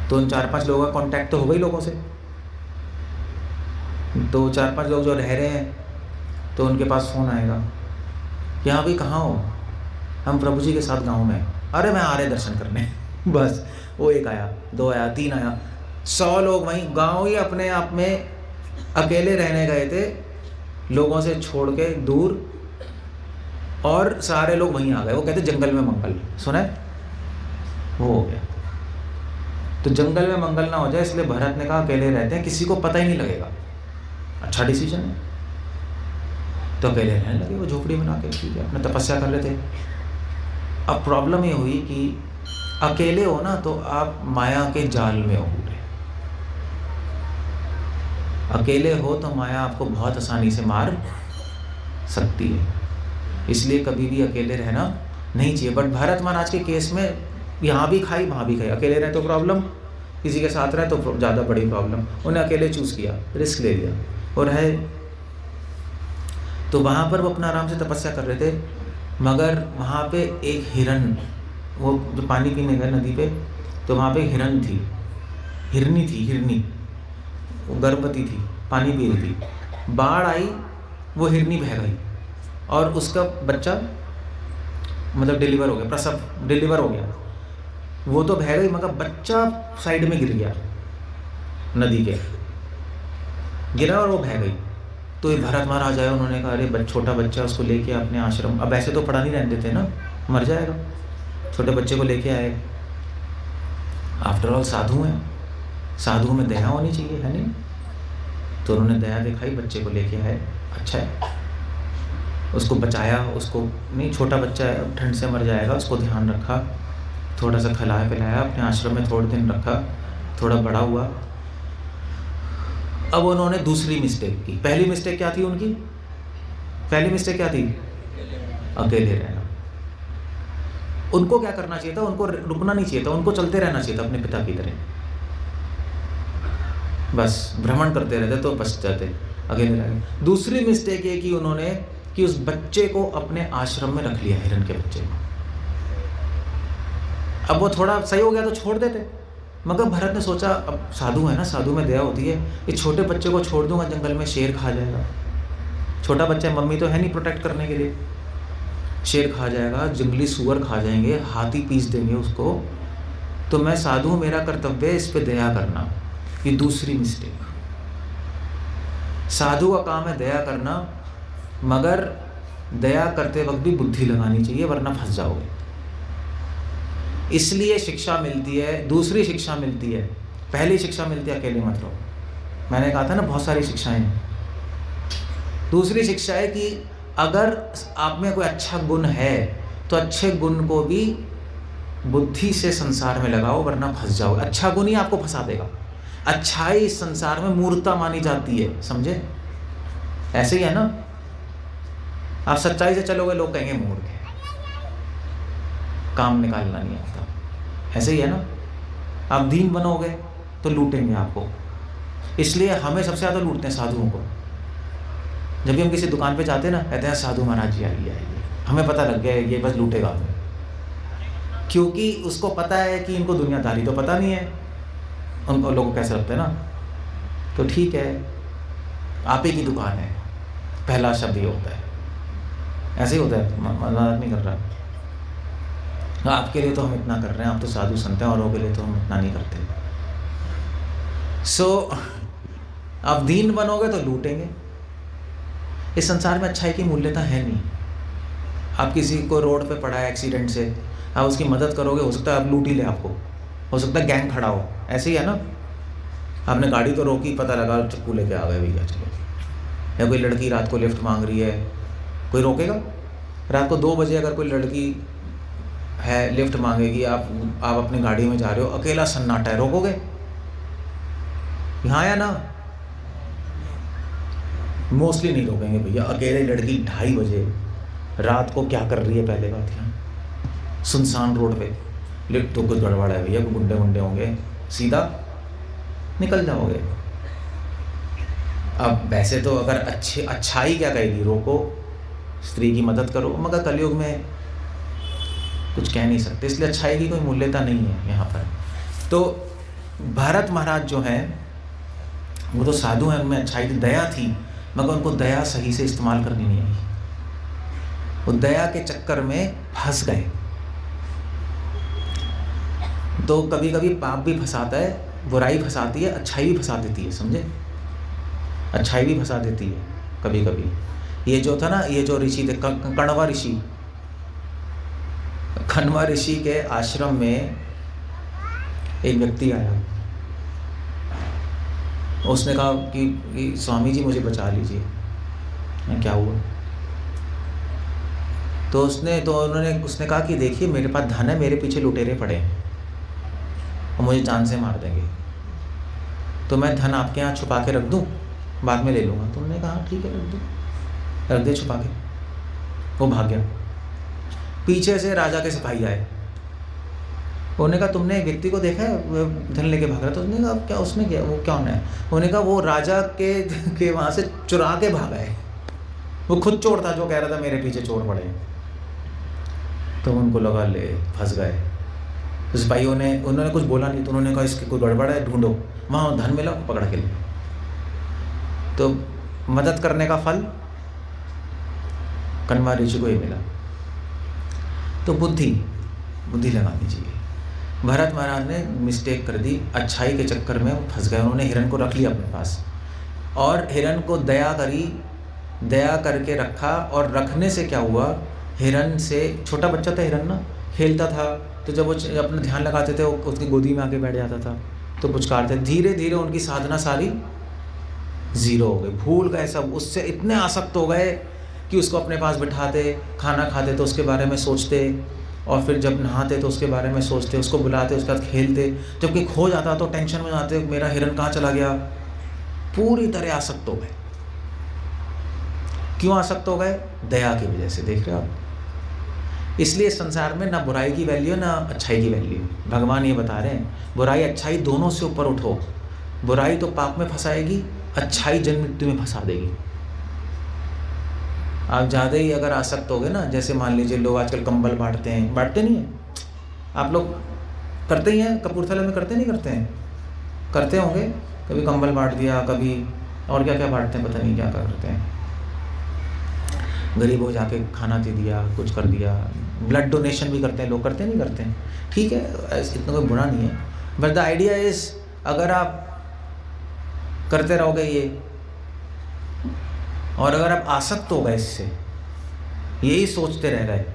तो उन 4-5 लोगों का कांटेक्ट तो होगा ही लोगों से। तो 4-5 लोग जो रह रहे हैं, तो उनके पास फ़ोन आएगा कि हाँ भाई कहाँ हो, हम प्रभु जी के साथ गांव में। अरे मैं आ रहे दर्शन करने। बस वो 1 आया, 2 आया, 3 आया, 100 लोग वहीं गांव ही अपने आप में अकेले रहने गए थे, लोगों से छोड़ के दूर, और सारे लोग वहीं आ गए। वो कहते जंगल में मंगल, सुना है? वो हो गया। तो जंगल में मंगल ना हो जाए, इसलिए भरत ने कहा अकेले रहते हैं, किसी को पता ही नहीं लगेगा। अच्छा डिसीजन है। तो अकेले रहने लगे वो झोपड़ी बना के, ठीक है, अपने तपस्या कर रहे थे। अब प्रॉब्लम ये हुई कि अकेले हो ना तो आप माया के जाल में हो पूरे। अकेले हो तो माया आपको बहुत आसानी से मार सकती है, इसलिए कभी भी अकेले रहना नहीं चाहिए। बट भरत महाराज के केस में यहाँ भी खाई वहाँ भी खाई। अकेले रहे तो प्रॉब्लम, किसी के साथ रहे तो ज़्यादा बड़ी प्रॉब्लम। उन्हें अकेले चूज़ किया, रिस्क ले लिया और है। तो वहाँ पर वो अपना आराम से तपस्या कर रहे थे, मगर वहाँ पे एक हिरन, वो जो पानी पीने गए नदी पे, तो वहाँ पे हिरनी, वो गर्भवती थी, पानी पी रही थी। बाढ़ आई, वो हिरनी बह गई और उसका बच्चा मतलब डिलीवर हो गया, प्रसव डिलीवर हो गया। वो तो बह गई मगर बच्चा साइड में गिर गया, नदी के गिरा और वो बह गई। तो ये भरत महाराज आए, उन्होंने कहा अरे छोटा बच्चा, उसको लेके अपने आश्रम, अब ऐसे तो पड़ा नहीं रहने देते ना, मर जाएगा। छोटे बच्चे को लेके आए, आफ्टर ऑल साधु हैं, साधु में दया होनी चाहिए, है नहीं? तो उन्होंने दया दिखाई, बच्चे को लेके आए। अच्छा है, उसको बचाया, उसको नहीं, छोटा बच्चा है, ठंड से मर जाएगा, उसको ध्यान रखा, थोड़ा सा खिलाया पिलाया, अपने आश्रम में थोड़े दिन रखा, थोड़ा बड़ा हुआ। अब उन्होंने दूसरी मिस्टेक की। पहली मिस्टेक क्या थी उनकी? पहली मिस्टेक क्या थी? अकेले रहना। उनको क्या करना चाहिए था? उनको रुकना नहीं चाहिए था, उनको चलते रहना चाहिए था अपने पिता की तरह, बस भ्रमण करते रहते तो बच जाते, अकेले रह गए। दूसरी मिस्टेक ये की उन्होंने कि उस बच्चे को अपने आश्रम में रख लिया, हिरन के बच्चे को। अब वो थोड़ा सही हो गया तो छोड़ देते, मगर भरत ने सोचा अब साधु है ना, साधु में दया होती है, इस छोटे बच्चे को छोड़ दूंगा जंगल में, शेर खा जाएगा। छोटा बच्चा, मम्मी तो है नहीं प्रोटेक्ट करने के लिए, शेर खा जाएगा, जंगली सुअर खा जाएंगे, हाथी पीस देंगे उसको। तो मैं साधु, मेरा कर्तव्य है इस पे दया करना। ये दूसरी मिस्टेक। साधु का काम है दया करना, मगर दया करते वक्त भी बुद्धि लगानी चाहिए, वरना फंस जाओगे। इसलिए शिक्षा मिलती है, दूसरी शिक्षा मिलती है। पहली शिक्षा मिलती है अकेले मत रहो, मैंने कहा था ना बहुत सारी शिक्षाएं। दूसरी शिक्षा है कि अगर आप में कोई अच्छा गुण है तो अच्छे गुण को भी बुद्धि से संसार में लगाओ, वरना फंस जाओगे। अच्छा गुण ही आपको फंसा देगा। अच्छाई इस संसार में मूर्खता मानी जाती है, समझे? ऐसे ही है ना, आप सच्चाई से चलोगे लोग कहेंगे मूर्ख है, काम निकालना नहीं आता। ऐसे ही है ना, आप दीन बनोगे तो लूटेंगे आपको। इसलिए हमें सबसे ज़्यादा लूटते हैं साधुओं को। जब भी हम किसी दुकान पे जाते हैं ना, कहते हैं साधु महाराज जी आइए, हमें पता लग गया है ये बस लूटेगा हमें, क्योंकि उसको पता है कि इनको दुनियादारी तो पता नहीं है। उनको लोगों को कैसे लगता है ना, तो ठीक है आप ही की दुकान है, पहला शब्द ये होता है। ऐसे ही होता है, मजाक नहीं कर रहा। आपके लिए तो हम इतना कर रहे हैं, आप तो साधु संत हैं, औरों के लिए तो हम इतना नहीं करते। आप दीन बनोगे तो लूटेंगे। इस संसार में अच्छाई की मूल्यता है नहीं। आप किसी को रोड पे पड़ा है एक्सीडेंट से, आप उसकी मदद करोगे, हो सकता है आप लूट ही ले आपको, हो सकता है गैंग खड़ा हो। ऐसे ही है ना, आपने गाड़ी तो रोकी, पता लगा चक्कू लेके आ गए भैया चलो। या कोई लड़की रात को लिफ्ट मांग रही है, कोई रोकेगा? रात को 2 बजे अगर कोई लड़की है लिफ्ट मांगेगी, आप अपनी गाड़ी में जा रहे हो, अकेला सन्नाटा है, रोकोगे? यहाँ या ना, मोस्टली नहीं रोकेंगे भैया। अकेले लड़की 2:30 बजे रात को क्या कर रही है, पहले बात यहाँ सुनसान रोड पे, लिख तो कुछ गड़बड़ है भैया, गुंडे गुंडे होंगे, सीधा निकल जाओगे। अब वैसे तो अगर अच्छाई क्या कहेगी, रोको, स्त्री की मदद करो, मगर कलयुग में कुछ कह नहीं सकते, इसलिए अच्छाई की कोई मूल्यता नहीं है यहाँ पर। तो भरत महाराज जो हैं वो तो साधु हैं, उनमें अच्छाई थी, दया थी, मगर उनको दया सही से इस्तेमाल करनी नहीं आई। वो दया के चक्कर में फंस गए। तो कभी कभी पाप भी फंसाता है, बुराई फंसाती है, अच्छाई भी फंसा देती है, समझे? अच्छाई भी फंसा देती है कभी कभी। ये जो था ना, ये जो ऋषि थे, कण्वा ऋषि, कण्वा ऋषि के आश्रम में एक व्यक्ति आया। उसने कहा कि स्वामी जी मुझे बचा लीजिए। क्या हुआ? तो उसने कहा कि देखिए मेरे पास धन है, मेरे पीछे लुटेरे पड़े हैं और मुझे जान से मार देंगे, तो मैं धन आपके यहाँ छुपा के रख दूँ, बाद में ले लूँगा। तो उन्होंने कहा ठीक है, रख दे छुपा के। वो भाग गया। पीछे से राजा के सिपाही आए। उन्होंने कहा तुमने एक व्यक्ति को देखा है, वो धन लेके भाग रहा? तो उसने कहा क्या, उसने क्या, वो क्या होना है? उन्होंने कहा वो राजा के वहाँ से चुरा के भागा है, वो खुद चोर था जो कह रहा था मेरे पीछे चोर पड़े। तो उनको लगा ले फंस गए। तो सिपाहियों ने, उन्होंने कुछ बोला नहीं, तो उन्होंने कहा इसके कोई गड़बड़ है, ढूंढो। वहाँ धन मिला, पकड़ के ले। तो मदद करने का फल कण्वा ऋषि को ही मिला। तो बुद्धि लगानी चाहिए। भरत महाराज ने मिस्टेक कर दी, अच्छाई के चक्कर में वो फंस गए। उन्होंने हिरण को रख लिया अपने पास, और हिरण को दया करी, दया करके रखा। और रखने से क्या हुआ, हिरण से, छोटा बच्चा था हिरण ना, खेलता था, तो जब वो अपना ध्यान लगाते थे वो उसकी गोदी में आके बैठ जाता था, तो पुचकारते। धीरे धीरे उनकी साधना सारी ज़ीरो हो गई, भूल गए सब, उससे इतने आसक्त हो गए कि उसको अपने पास बिठाते, खाना खाते तो उसके बारे में सोचते, और फिर जब नहाते तो उसके बारे में सोचते, उसको बुलाते, उसके साथ खेलते। जबकि खो जाता तो टेंशन में जाते, मेरा हिरण कहाँ चला गया। पूरी तरह आसक्त हो गए। क्यों आसक्त हो गए? दया की वजह से। देख रहे हो आप? इसलिए संसार में ना बुराई की वैल्यू ना अच्छाई की वैल्यू। भगवान ये बता रहे हैं, बुराई अच्छाई दोनों से ऊपर उठो। बुराई तो पाप में फंसाएगी, अच्छाई जन्म मृत्यु में फंसा देगी। आप ज़्यादा ही अगर आसक्त हो गए ना, जैसे मान लीजिए लोग आजकल कंबल बांटते हैं, बांटते नहीं हैं? आप लोग करते ही हैं, कपूरथला में करते नहीं करते हैं? करते होंगे, कभी कंबल बांट दिया, कभी और क्या क्या बांटते हैं, पता नहीं क्या करते हैं। गरीबों जाके खाना दे दिया, कुछ कर दिया। ब्लड डोनेशन भी करते हैं लोग, करते नहीं करते हैं? ठीक है, इतना कोई बुरा नहीं है, बट द आइडिया इज, अगर आप करते रहोगे ये, और अगर आप आसक्त हो गए इससे, यही सोचते रह गए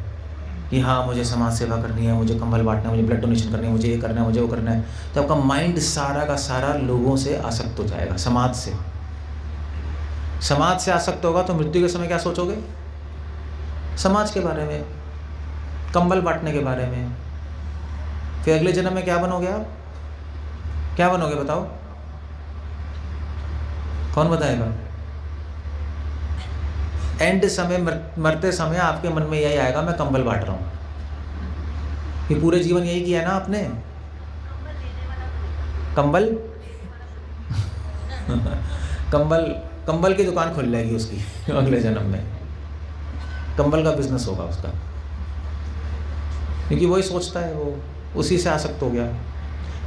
कि हाँ मुझे समाज सेवा करनी है, मुझे कंबल बांटना है, मुझे ब्लड डोनेशन करनी है, मुझे ये करना है, मुझे वो करना है, तो आपका माइंड सारा का सारा लोगों से आसक्त हो जाएगा, समाज से। समाज से आसक्त होगा तो मृत्यु के समय क्या सोचोगे? समाज के बारे में, कंबल बांटने के बारे में। फिर अगले जन्म में क्या बनोगे आप? क्या बनोगे बताओ? कौन बताएगा? एंड समय, मरते समय आपके मन में यही आएगा, मैं कंबल बांट रहा हूँ। ये पूरे जीवन यही किया है ना आपने, कंबल कंबल की दुकान खुल जाएगी उसकी अगले जन्म में, कंबल का बिजनेस होगा उसका, क्योंकि वही सोचता है, वो उसी से आसक्त हो गया।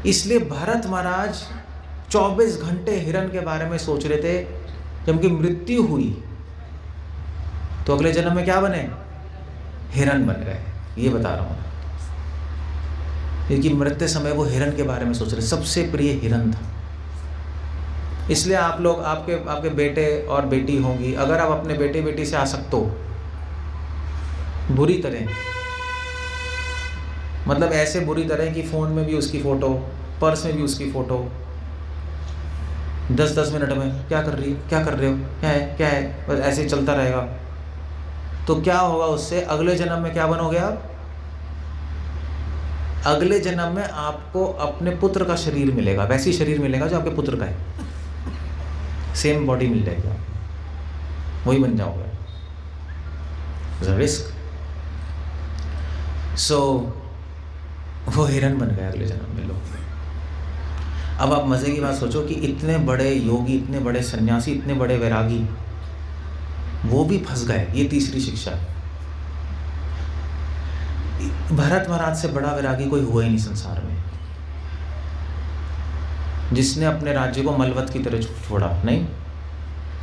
इसलिए भरत महाराज 24 घंटे हिरण के बारे में सोच रहे थे। जब उनकी मृत्यु हुई तो अगले जन्म में क्या बने? हिरण बन गए। ये बता रहा हूँ, क्योंकि मृत्यु समय वो हिरण के बारे में सोच रहे, सबसे प्रिय हिरण था। इसलिए आप लोग, आपके बेटे और बेटी होंगी, अगर आप अपने बेटे बेटी से आसक्त हो बुरी तरह, मतलब ऐसे बुरी तरह कि फ़ोन में भी उसकी फ़ोटो, पर्स में भी उसकी फ़ोटो, 10-10 मिनट में क्या कर रही है, क्या कर रहे हो, क्या है, बस ऐसे ही चलता रहेगा, तो क्या होगा उससे? अगले जन्म में क्या बनोगे आप? अगले जन्म में आपको अपने पुत्र का शरीर मिलेगा, वैसी शरीर मिलेगा जो आपके पुत्र का है, सेम बॉडी मिल जाएगी, वही बन जाओगे। रिस्क। सो वो हिरन बन गए अगले जन्म में लोग। अब आप मज़े की बात सोचो कि इतने बड़े योगी, इतने बड़े सन्यासी, इतने बड़े वैरागी, वो भी फंस गए। ये तीसरी शिक्षा है। भरत महाराज से बड़ा वैरागी कोई हुआ ही नहीं संसार में, जिसने अपने राज्य को मलवत की तरह छोड़ा। नहीं,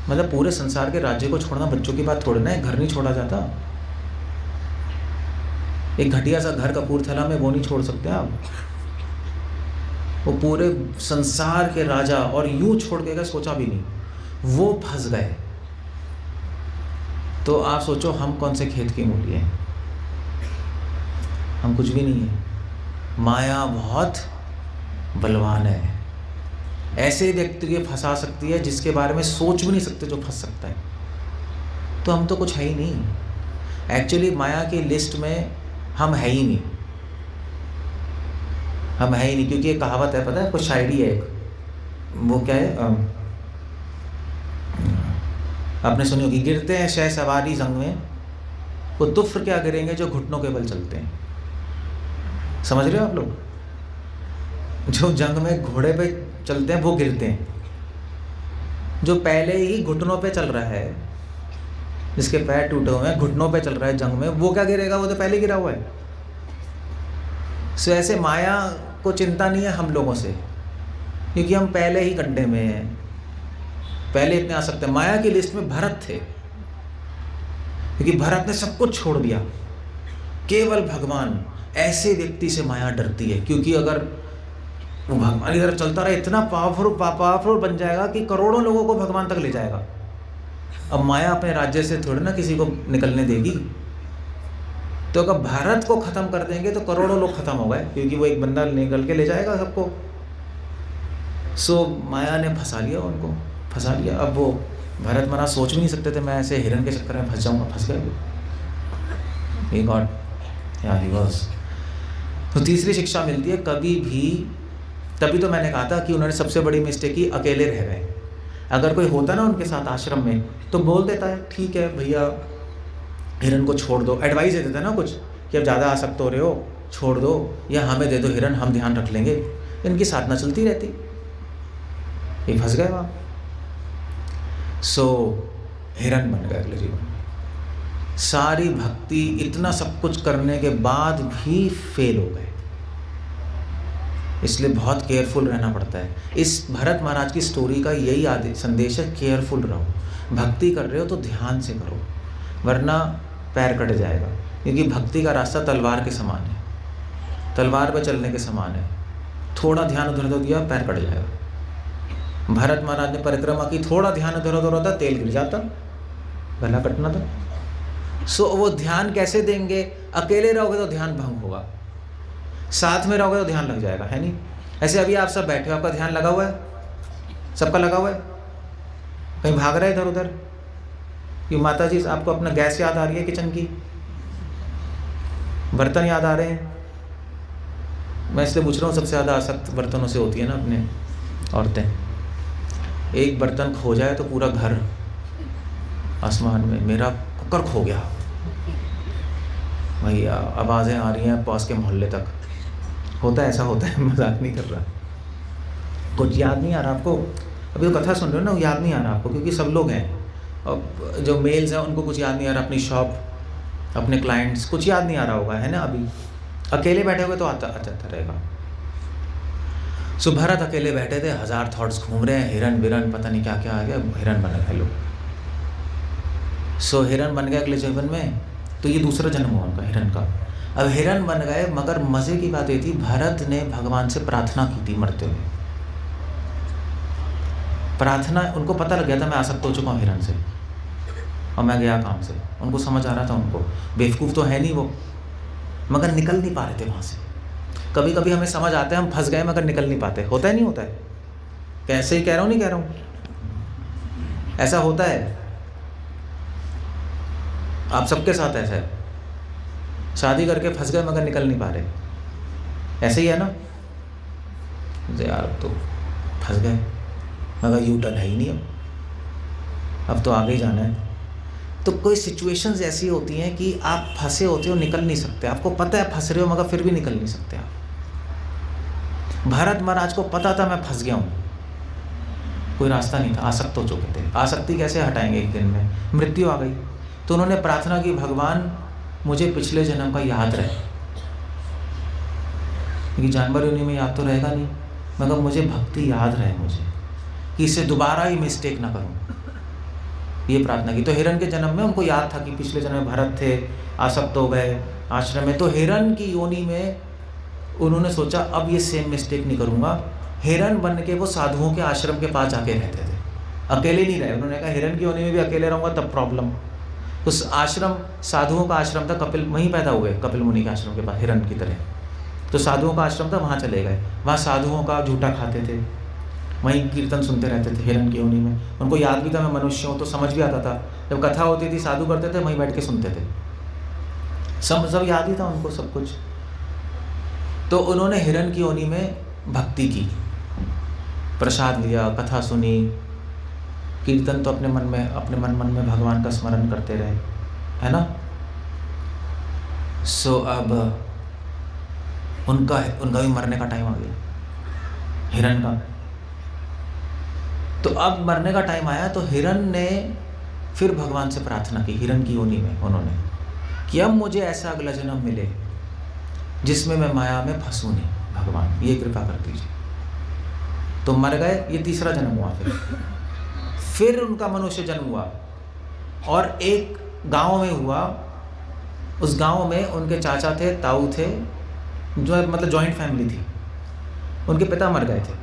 मतलब पूरे संसार के राज्य को छोड़ना बच्चों की बात थोड़ी ना है। घर नहीं छोड़ा जाता। एक घटिया सा घर कपूरथला में वो नहीं छोड़ सकते आप। वो पूरे संसार के राजा और यूं छोड़ के गए, सोचा भी नहीं, वो फंस गए। तो आप सोचो हम कौन से खेत की मूली हैं? हम कुछ भी नहीं है। माया बहुत बलवान है, ऐसे व्यक्ति को फंसा सकती है जिसके बारे में सोच भी नहीं सकते जो फंस सकता है। तो हम तो कुछ है ही नहीं। एक्चुअली माया की लिस्ट में हम है ही नहीं, हम है ही नहीं। क्योंकि एक कहावत है, पता है, कुछ शायरी है एक, वो क्या है, आपने सुनी होगी, गिरते हैं शह सवारी जंग में, वो तुफ्र क्या गिरेंगे जो घुटनों के बल चलते हैं। समझ रहे हो आप लोग? जो जंग में घोड़े पे चलते हैं वो गिरते हैं। जो पहले ही घुटनों पे चल रहा है, जिसके पैर टूटे हुए हैं, घुटनों पे चल रहा है जंग में, वो क्या गिरेगा? वो तो पहले गिरा हुआ है। सो ऐसे माया को चिंता नहीं है हम लोगों से, क्योंकि हम पहले ही गड्ढे में हैं, पहले इतने आ सकते हैं। माया की लिस्ट में भरत थे, क्योंकि भरत ने सब कुछ छोड़ दिया, केवल भगवान। ऐसे व्यक्ति से माया डरती है, क्योंकि अगर वो भगवान की तरफ चलता रहे, इतना पावरफुल बन जाएगा कि करोड़ों लोगों को भगवान तक ले जाएगा। अब माया अपने राज्य से थोड़ी ना किसी को निकलने देगी। तो अगर भारत को ख़त्म कर देंगे तो करोड़ों लोग ख़त्म हो गए, क्योंकि वो एक बंदा निकल के ले जाएगा सबको। सो माया ने फंसा लिया, उनको फंसा लिया। अब वो भरत महाराज सोच भी नहीं सकते थे मैं ऐसे हिरन के चक्कर में फंस जाऊँगा, फंस गए वो। ही गॉट या ही वॉज। तो तीसरी शिक्षा मिलती है, कभी भी, तभी तो मैंने कहा था कि उन्होंने सबसे बड़ी मिस्टेक की, अकेले रह गए। अगर कोई होता ना उनके साथ आश्रम में तो बोल देता है, ठीक है भैया हिरन को छोड़ दो, एडवाइस दे देता है ना कुछ कि अब ज़्यादा आसक्त हो रहे हो, छोड़ दो, या हमें दे दो हिरन, हम ध्यान रख लेंगे। इनकी साधना चलती रहती, ये फंस गए वहाँ। सो हिरन बन गए अगले जीवन। सारी भक्ति, इतना सब कुछ करने के बाद भी फेल हो गए। इसलिए बहुत केयरफुल रहना पड़ता है। इस भरत महाराज की स्टोरी का यही आदेश संदेश है, केयरफुल रहो। भक्ति कर रहे हो तो ध्यान से करो, वरना पैर कट जाएगा। क्योंकि भक्ति का रास्ता तलवार के समान है, तलवार पर चलने के समान है। थोड़ा ध्यान उधर उधर दिया, पैर कट जाएगा। भरत महाराज ने परिक्रमा की, थोड़ा ध्यान इधर उधर होता, तेल गिर जाता, गला कटना था। सो वो ध्यान कैसे देंगे? अकेले रहोगे तो ध्यान भंग होगा, साथ में रहोगे तो ध्यान लग जाएगा, है नहीं? ऐसे अभी आप सब बैठे हो, आपका ध्यान लगा हुआ है, सबका लगा हुआ है, कहीं भाग रहा है इधर उधर? कि माता जी आपको अपना गैस याद आ रही है, किचन की बर्तन याद आ रहे हैं? मैं इसलिए पूछ रहा हूँ, सबसे ज़्यादा आसक्त बर्तनों से होती है ना अपने औरतें। एक बर्तन खो जाए तो पूरा घर आसमान में, मेरा कुकर खो गया भैया, आवाज़ें आ रही हैं पास के मोहल्ले तक। होता है, ऐसा होता है, मजाक नहीं कर रहा। कुछ याद नहीं आ रहा आपको? अभी तो कथा सुन रहे हो ना, याद नहीं आ रहा आपको, क्योंकि सब लोग हैं। अब जो मेल्स हैं उनको कुछ याद नहीं आ रहा, अपनी शॉप, अपने क्लाइंट्स, कुछ याद नहीं आ रहा होगा, है ना? अभी अकेले बैठे हुए तो आता जाता रहेगा। सो भरत अकेले बैठे थे, 1000 थॉट्स घूम रहे हैं, हिरन विरन पता नहीं क्या क्या आ गया, हिरन बन गए लोग। सो हिरन बन गए अगले जीवन में। तो ये दूसरा जन्म हुआ उनका, हिरन का। अब हिरन बन गए, मगर मज़े की बात ये थी, भरत ने भगवान से प्रार्थना की थी मरते हुए। प्रार्थना, उनको पता लग गया था मैं आसक्त हो चुका हूँ हिरन से और मैं गया काम से। उनको समझ आ रहा था, उनको बेवकूफ़ तो है नहीं वो, मगर निकल नहीं पा रहे थे वहाँ से। कभी कभी हमें समझ आता है हम फंस गए मगर निकल नहीं पाते। होता है नहीं होता है? कैसे ही कह रहा हूँ, नहीं कह रहा हूँ, ऐसा होता है। आप सबके साथ ऐसा है, शादी करके फंस गए मगर निकल नहीं पा रहे, ऐसे ही है ना? यार तो फंस गए मगर यू टर्न है ही नहीं, अब तो आगे ही जाना है। तो कोई सिचुएशंस ऐसी होती हैं कि आप फंसे होते हो, निकल नहीं सकते। आपको पता है फंस रहे हो मगर फिर भी निकल नहीं सकते आप। भरत महाराज को पता था मैं फंस गया हूँ, कोई रास्ता नहीं था, आसक्त हो चुके थे। आसक्ति कैसे हटाएंगे, एक दिन में मृत्यु आ गई। तो उन्होंने प्रार्थना की, भगवान मुझे पिछले जन्म का याद रहे, क्योंकि जानवर योनि में याद तो रहेगा नहीं, मगर मुझे भक्ति याद रहे, मुझे कि इससे दोबारा ही मिस्टेक ना करूं, ये प्रार्थना की। तो हिरण के जन्म में उनको याद था कि पिछले जन्म में भरत थे, आसक्त हो गए आश्रम में, तो हिरण की योनि में उन्होंने सोचा अब ये सेम मिस्टेक नहीं करूंगा। हिरण बन के वो साधुओं के आश्रम के पास जाके रहते थे, अकेले नहीं रहे। उन्होंने कहा हिरण की योनि में भी अकेले रहूंगा तब प्रॉब्लम। उस आश्रम, साधुओं का आश्रम था, कपिल वहीं पैदा हुए, कपिल मुनि के आश्रम के पास, हिरण की तरह। तो साधुओं का आश्रम था, वहाँ चले गए, वहाँ साधुओं का झूठा खाते थे, वहीं कीर्तन सुनते रहते थे हिरण की योनि में। उनको याद भी था मैं मनुष्य हूँ, तो समझ भी आता था, जब कथा होती थी साधु करते थे, वहीं बैठ के सुनते थे, सब याद ही था उनको सब कुछ। तो उन्होंने हिरण की योनि में भक्ति की, प्रसाद लिया, कथा सुनी, कीर्तन तो अपने मन में भगवान का स्मरण करते रहे, है ना। सो अब उनका भी मरने का टाइम आ गया, हिरण का। तो अब मरने का टाइम आया, तो हिरण ने फिर भगवान से प्रार्थना की, हिरण की योनि में उन्होंने, कि अब मुझे ऐसा अगला जन्म मिले जिसमें मैं माया में फंसूं नहीं, भगवान ये कृपा कर दीजिए। तो मर गए, ये तीसरा जन्म हुआ। फिर उनका मनुष्य जन्म हुआ, और एक गांव में हुआ। उस गांव में उनके चाचा थे, ताऊ थे, जो मतलब जॉइंट फैमिली थी। उनके पिता मर गए थे,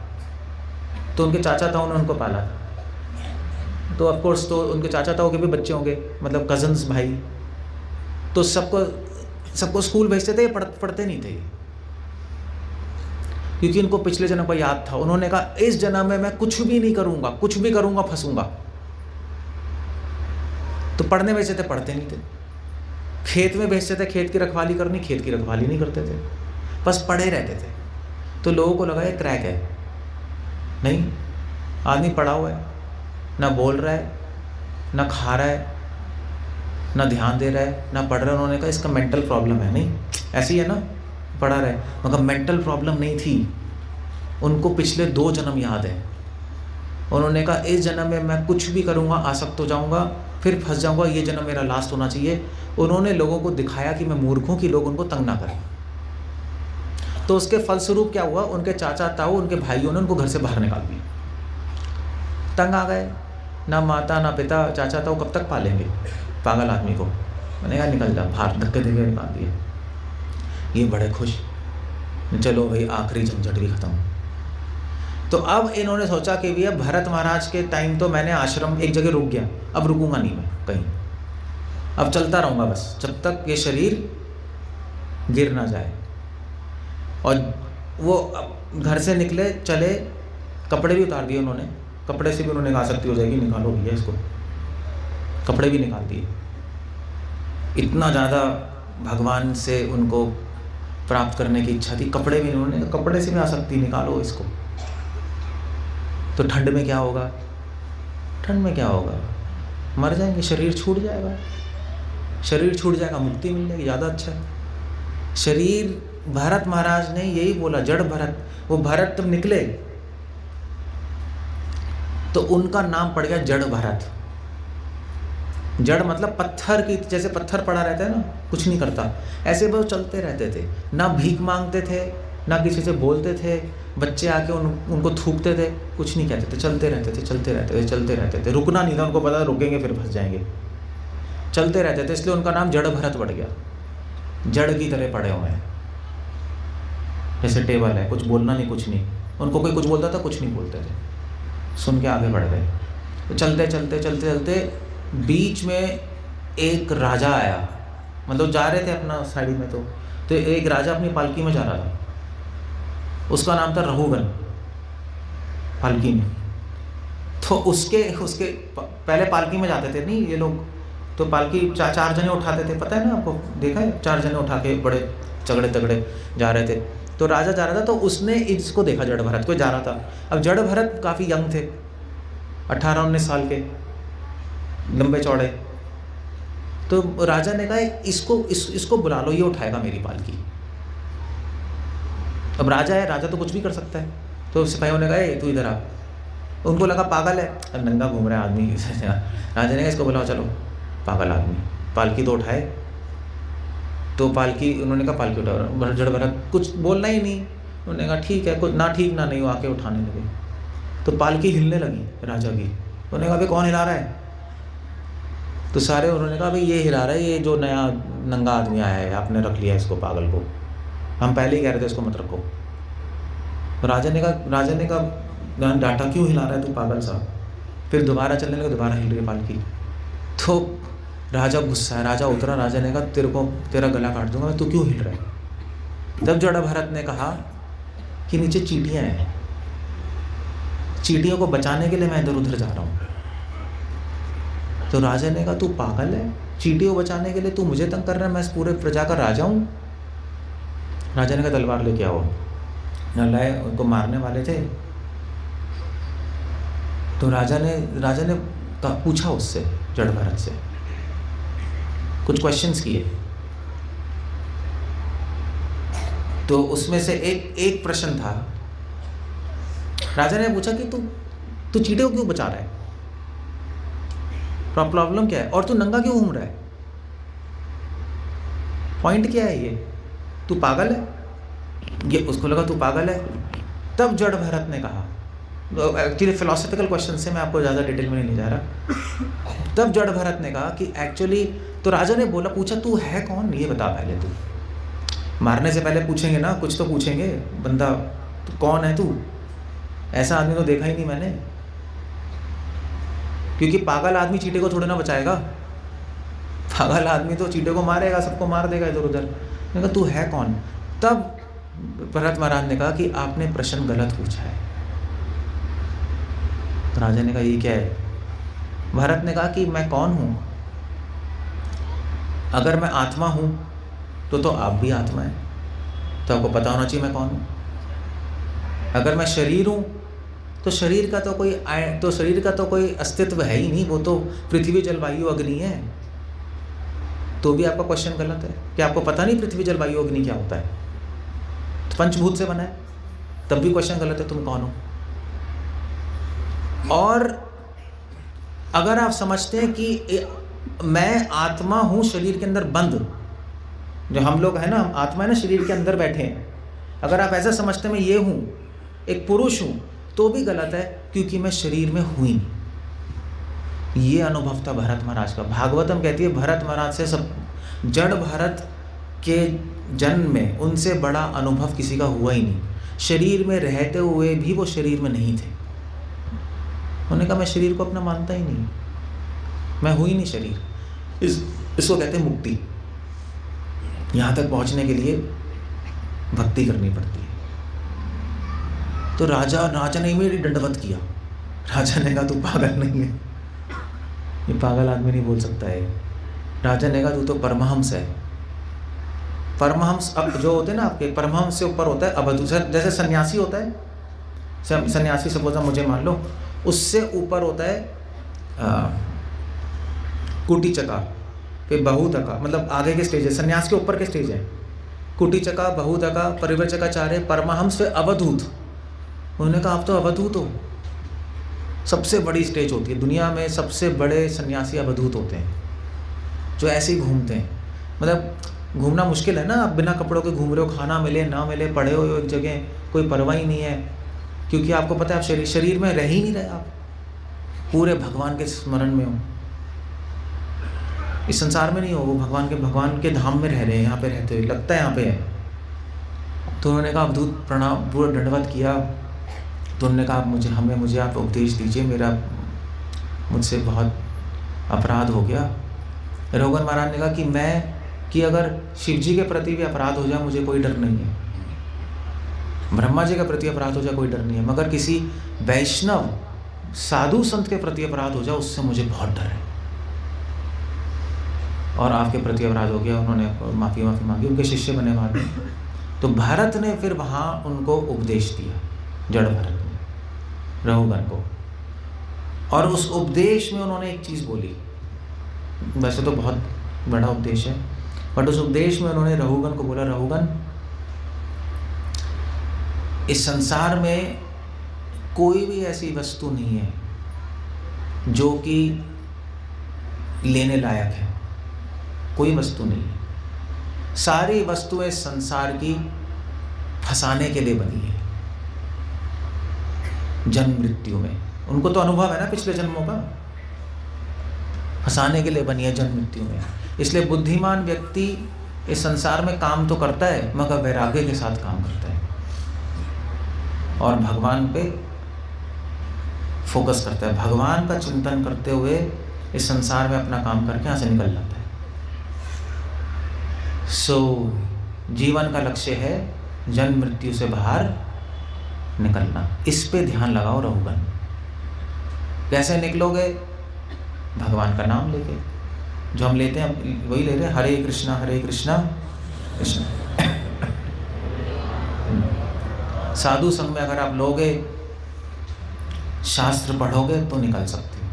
तो उनके चाचा ताऊ ने उनको पाला था। तो ऑफ कोर्स तो उनके चाचा ताऊ के भी बच्चे होंगे, मतलब कजन्स भाई, तो सबको स्कूल भेजते थे, पढ़ते नहीं थे, क्योंकि उनको पिछले जन्म का याद था। उन्होंने कहा इस जन्म में मैं कुछ भी नहीं करूंगा, कुछ भी करूंगा फंसूंगा। तो पढ़ने भेजते थे, पढ़ते नहीं थे। खेत में भेजते थे, खेत की रखवाली करनी, खेत की रखवाली नहीं करते थे, बस पढ़े रहते थे। तो लोगों को लगा ये क्रैक है, नहीं, आदमी पढ़ा हुआ है, ना बोल रहा है, ना खा रहा है, ना ध्यान दे रहा है, ना पढ़ रहा है। उन्होंने कहा इसका मेंटल प्रॉब्लम है। नहीं, ऐसी है ना, पढ़ा रहे, मगर मेंटल प्रॉब्लम नहीं थी, उनको पिछले 2 जन्म याद है। उन्होंने कहा इस जन्म में मैं कुछ भी करूँगा, आसक्त हो जाऊँगा, फिर फंस जाऊँगा, ये जन्म मेरा लास्ट होना चाहिए। उन्होंने लोगों को दिखाया कि मैं मूर्ख हूँ, कि लोग उनको तंग ना करें। तो उसके फलस्वरूप क्या हुआ, उनके चाचा ताऊ, उनके भाइयों ने उनको घर से बाहर निकाल दिया। तंग आ गए, ना माता ना पिता, चाचा ताऊ कब तक पालेंगे पागल आदमी को। मैंने कहा निकल जा बाहर, धक्के देके निकाल दिए। ये बड़े खुश, चलो भाई आखिरी झंझट भी खत्म। तो अब इन्होंने सोचा कि भैया भरत महाराज के टाइम तो मैंने आश्रम एक जगह रुक गया, अब रुकूंगा नहीं मैं कहीं, अब चलता रहूँगा बस जब तक ये शरीर गिर ना जाए। और वो घर से निकले, चले, कपड़े भी उतार दिए उन्होंने, कपड़े से भी उन्होंने कहा आसक्ति हो जाएगी, निकालो भैया इसको, कपड़े भी निकाल दिए। इतना ज़्यादा भगवान से उनको प्राप्त करने की इच्छा थी, कपड़े भी उन्होंने, कपड़े से भी आसक्ति, निकालो इसको। तो ठंड में क्या होगा, ठंड में क्या होगा, मर जाएंगे, शरीर छूट जाएगा, शरीर छूट जाएगा, मुक्ति मिल जाएगी, ज़्यादा अच्छा है। शरीर, भरत महाराज ने यही बोला, जड़ भरत, वो भरत तब निकले तो उनका नाम पड़ गया जड़ भरत। जड़ मतलब पत्थर की, जैसे पत्थर पड़ा रहता है ना, कुछ नहीं करता, ऐसे वो चलते रहते थे, ना भीख मांगते थे, ना किसी से बोलते थे, बच्चे आके उनको थूकते थे, कुछ नहीं कहते थे, चलते रहते थे, चलते रहते थे, चलते रहते थे, रुकना नहीं था, उनको पता रुकेंगे फिर फंस जाएंगे, चलते रहते थे, इसलिए उनका नाम जड़ भरत पड़ गया। जड़ की तरह पड़े हुए हैं, जैसे टेबल है, कुछ बोलना नहीं, कुछ नहीं, उनको कोई कुछ बोलता था, कुछ नहीं बोलते थे, सुन के आगे बढ़ गए। तो चलते चलते चलते चलते बीच में एक राजा आया, मतलब जा रहे थे अपना साइड में, तो एक राजा अपनी पालकी में जा रहा था, उसका नाम था रघुगन, पालकी में। तो उसके पहले पालकी में जाते थे नहीं ये लोग, तो पालकी चार जने उठाते थे, पता है ना आपको, देखा है, 4 जने उठा के बड़े तगड़े तगड़े जा रहे थे। तो राजा जा रहा था, तो उसने इसको देखा, जड़ भरत को जा रहा था। अब जड़ भरत काफ़ी यंग थे, 18-19 साल के, लंबे चौड़े। तो राजा ने कहा इसको बुला लो, ये उठाएगा मेरी पालकी। अब राजा है, राजा तो कुछ भी कर सकता है। तो सिपाहियों ने कहा तू इधर आ। उनको लगा पागल है, अब नंगा घूम रहा है आदमी। राजा ने कहा इसको बुलाओ, चलो पागल आदमी। पालकी तो उठाए, तो पालकी, उन्होंने कहा पालकी उठाओ। जड़ भरत कुछ बोलना ही नहीं, उन्होंने कहा ठीक है, कुछ ना ठीक ना नहीं, वो आके उठाने लगे। तो पालकी हिलने लगी राजा की। उन्होंने कहा भाई कौन हिला रहा है? तो सारे उन्होंने कहा भाई ये हिला रहा है, ये जो नया नंगा आदमी आया है, आपने रख लिया इसको पागल को, हम पहले ही कह रहे थे इसको मत रखो। राजा ने कहा डांटा क्यों हिला रहा है तू पागल सा? फिर दोबारा चलने लगे, दोबारा हिल रही पालकी। तो राजा गुस्सा है, राजा उतरा, राजा ने कहा तेरा गला काट दूंगा, तू क्यों हिल रहा है? तब जड़ भरत ने कहा कि नीचे चींटियां हैं, चींटियों को बचाने के लिए मैं इधर उधर जा रहा हूँ। तो राजा ने कहा तू पागल है, चींटियों को बचाने के लिए तू मुझे तंग कर रहा है, मैं इस पूरे प्रजा का राजा हूँ। राजा ने कहा तलवार लेके आओ। न लाए, उनको मारने वाले थे। तो राजा ने पूछा उससे, जड़ भरत से कुछ क्वेश्चंस किए। तो उसमें से एक प्रश्न था, राजा ने पूछा कि तू चींटियों को क्यों बचा रहा है, प्रॉब्लम क्या है, और तू नंगा क्यों घूम रहा है, पॉइंट क्या है, ये तू पागल है? ये उसको लगा तू पागल है। तब जड़ भरत ने कहा, एक्चुअली फिलोसफिकल क्वेश्चन से मैं आपको ज़्यादा डिटेल में नहीं जा रहा। तब जड़ भरत ने कहा कि एक्चुअली, तो राजा ने पूछा तू है कौन, ये बता पहले। तू मारने से पहले पूछेंगे ना, कुछ तो पूछेंगे, बंदा तू कौन है, तू ऐसा आदमी तो देखा ही नहीं मैंने। क्योंकि पागल आदमी चींटे को थोड़े ना बचाएगा, पागल आदमी तो चींटे को मारेगा, सबको मार देगा इधर उधर। मैंने कहा तू है कौन? तब भरत महाराज ने कहा कि आपने प्रश्न गलत पूछा है। तो राजा ने कहा ये क्या है? भरत ने कहा कि मैं कौन हूँ? अगर मैं आत्मा हूँ तो आप भी आत्मा है, तो आपको पता होना चाहिए मैं कौन हूँ। अगर मैं शरीर हूँ तो शरीर का तो कोई अस्तित्व है ही नहीं, वो तो पृथ्वी जलवायु अग्नि है। तो भी आपका क्वेश्चन गलत है। क्या आपको पता नहीं पृथ्वी जलवायु अग्नि क्या होता है? तो पंचभूत से बना है, तब भी क्वेश्चन गलत है, तुम कौन हो? और अगर आप समझते हैं कि मैं आत्मा हूँ शरीर के अंदर बंद, जो हम लोग है ना, आत्मा है ना, शरीर के अंदर बैठे हैं, अगर आप ऐसा समझते हैं मैं ये हूँ, एक पुरुष हूँ, तो भी गलत है, क्योंकि मैं शरीर में हूँ ही नहीं। ये अनुभव था भरत महाराज का। भागवतम कहती है भरत महाराज से सब जड़ भरत के जन्म में उनसे बड़ा अनुभव किसी का हुआ ही नहीं। शरीर में रहते हुए भी वो शरीर में नहीं थे। उन्होंने कहा मैं शरीर को अपना मानता ही नहीं, मैं हूँ ही नहीं शरीर। इसको कहते हैं मुक्ति। यहाँ तक पहुँचने के लिए भक्ति करनी पड़ती है। तो राजा ने मेरी दंडवत किया। राजा ने कहा तू पागल नहीं है, ये पागल आदमी नहीं बोल सकता है। राजा ने कहा तू तो परमहंस है। परमहंस अब जो होते हैं ना आपके, परमहंस से ऊपर होता है अवधूत। जैसे सन्यासी होता है, सन्यासी सपोज मुझे मान लो, उससे ऊपर होता है कुटीचका, फिर बहुतका, मतलब आगे के स्टेज है, सन्यास के ऊपर के स्टेज है। कुटीचका, बहुतका, परिव्रजकाचार्य, परमहंस, फिर अवधूत। उन्होंने कहा आप तो अवधूत हो। सबसे बड़ी स्टेज होती है दुनिया में, सबसे बड़े सन्यासी अवधूत होते हैं, जो ऐसे ही घूमते हैं। मतलब घूमना मुश्किल है ना, आप बिना कपड़ों के घूम रहे हो, खाना मिले ना मिले, पड़े हो एक जगह, कोई परवाह ही नहीं है, क्योंकि आपको पता है आप शरीर में रह ही नहीं रहे, आप पूरे भगवान के स्मरण में हो, इस संसार में नहीं हो, वो भगवान के धाम में रह रहे हैं, यहाँ पे रहते हुए लगता है यहाँ पे है। तो उन्होंने कहा अवधूत प्रणाम, पूरा दंडवत किया। तो उन्होंने कहा मुझे आप उपदेश दीजिए, मुझसे बहुत अपराध हो गया। रघुगन महाराज ने कहा कि अगर शिव जी के प्रति भी अपराध हो जाए मुझे कोई डर नहीं है, ब्रह्मा जी के प्रति अपराध हो जाए कोई डर नहीं है, मगर किसी वैष्णव साधु संत के प्रति अपराध हो जाए उससे मुझे बहुत डर है। और आपके प्रति अपराध हो गया, उन्होंने माफ़ी मांगी, उनके शिष्य बने बाद में। तो भारत ने फिर वहाँ उनको उपदेश दिया, जड़ भरत ने रघुगन को। और उस उपदेश में उन्होंने एक चीज़ बोली, वैसे तो बहुत बड़ा उपदेश है, बट उस उपदेश में उन्होंने रघुगन को बोला, रघुगन इस संसार में कोई भी ऐसी वस्तु नहीं है जो कि लेने लायक है, कोई वस्तु नहीं है। सारी वस्तुएं संसार की फंसाने के लिए बनी है। जन्म मृत्यु में उनको तो अनुभव है ना पिछले जन्मों का, फंसाने के लिए बनी है जन्म मृत्यु में। इसलिए बुद्धिमान व्यक्ति इस संसार में काम तो करता है मगर वैराग्य के साथ काम करता है और भगवान पे फोकस करता है। भगवान का चिंतन करते हुए इस संसार में अपना काम करके यहाँ से निकल जाता है। जीवन का लक्ष्य है जन्म मृत्यु से बाहर निकलना। इस पे ध्यान लगाओ रहुगन। कैसे निकलोगे? भगवान का नाम लेके, जो हम लेते हैं वही ले रहे हैं, हरे कृष्णा कृष्णा। साधु संग में अगर आप लोगे, शास्त्र पढ़ोगे तो निकल सकते हो,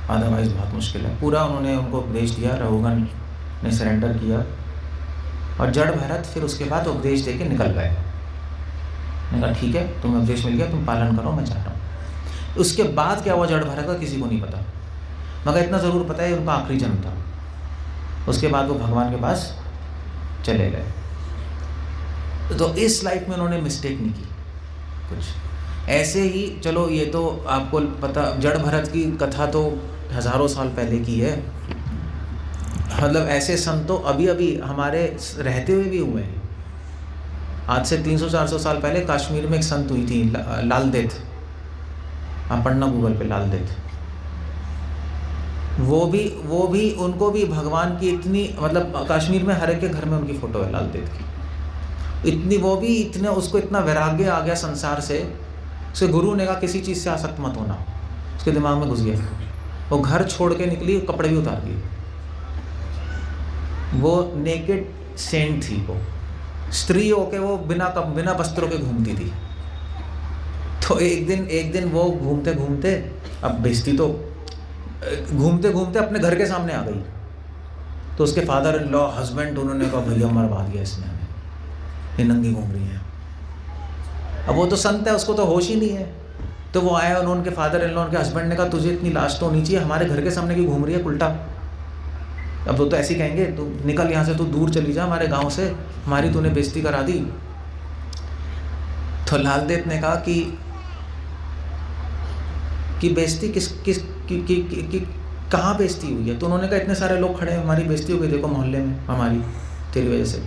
अदरवाइज बहुत मुश्किल है। पूरा उन्होंने उनको उपदेश दिया, रहुगन ने सरेंडर किया और जड़ भरत फिर उसके बाद उपदेश देके निकल गए। मैंने कहा ठीक है, तुम्हें उपदेश मिल गया, तुम पालन करो, मैं चाहता हूँ। उसके बाद क्या हुआ जड़ भरत का किसी को नहीं पता, मगर इतना ज़रूर पता है उनका आखिरी जन्म था। उसके बाद वो भगवान के पास चले गए। तो इस लाइफ में उन्होंने मिस्टेक नहीं की कुछ। ऐसे ही चलो, ये तो आपको पता, जड़ भरत की कथा तो हज़ारों साल पहले की है। मतलब ऐसे संत तो अभी अभी हमारे रहते हुए भी हुए हैं। आज से 300-400 साल पहले कश्मीर में एक संत हुई थी, लाल देथ। आप पढ़ना गूगल पे, लाल देथ। वो भी उनको भी भगवान की इतनी, मतलब कश्मीर में हर एक के घर में उनकी फ़ोटो है लाल देथ की। इतनी वो भी इतने, उसको इतना वैराग्य आ गया संसार से। उसके गुरु ने कहा किसी चीज़ से आसक्त मत होना, उसके दिमाग में घुस गया। वो घर छोड़ के निकली, कपड़े भी उतार दिए। वो नेकेड सेंट थी, वो स्त्री होके वो बिना वस्त्रों के घूमती थी। तो एक दिन वो घूमते घूमते, अब बेइज्जती तो घूमते घूमते अपने घर के सामने आ गई। तो उसके फादर इन लॉ, हस्बैंड, उन्होंने कहा भैया मरवा दिया इसने हमें, ये नंगी घूम रही है। अब वो तो संत है, उसको तो होश ही नहीं है। तो वो आया, उन्होंने उनके फादर इन लॉ, उनके हस्बैंड ने कहा तुझे इतनी लाश तो होनी चाहिए, हमारे घर के सामने क्यों घूम रही है उल्टा। अब वो तो ऐसे ही कहेंगे, तू निकल यहाँ से, तू दूर चली जा हमारे गांव से, हमारी तूने बेइज्जती करा दी। तो लाल देव ने कहा कि बेइज्जती कि कहाँ बेइज्जती हुई है? तो उन्होंने कहा इतने सारे लोग खड़े हैं, हमारी बेइज्जती हो गई, देखो मोहल्ले में हमारी, तेरी वजह से।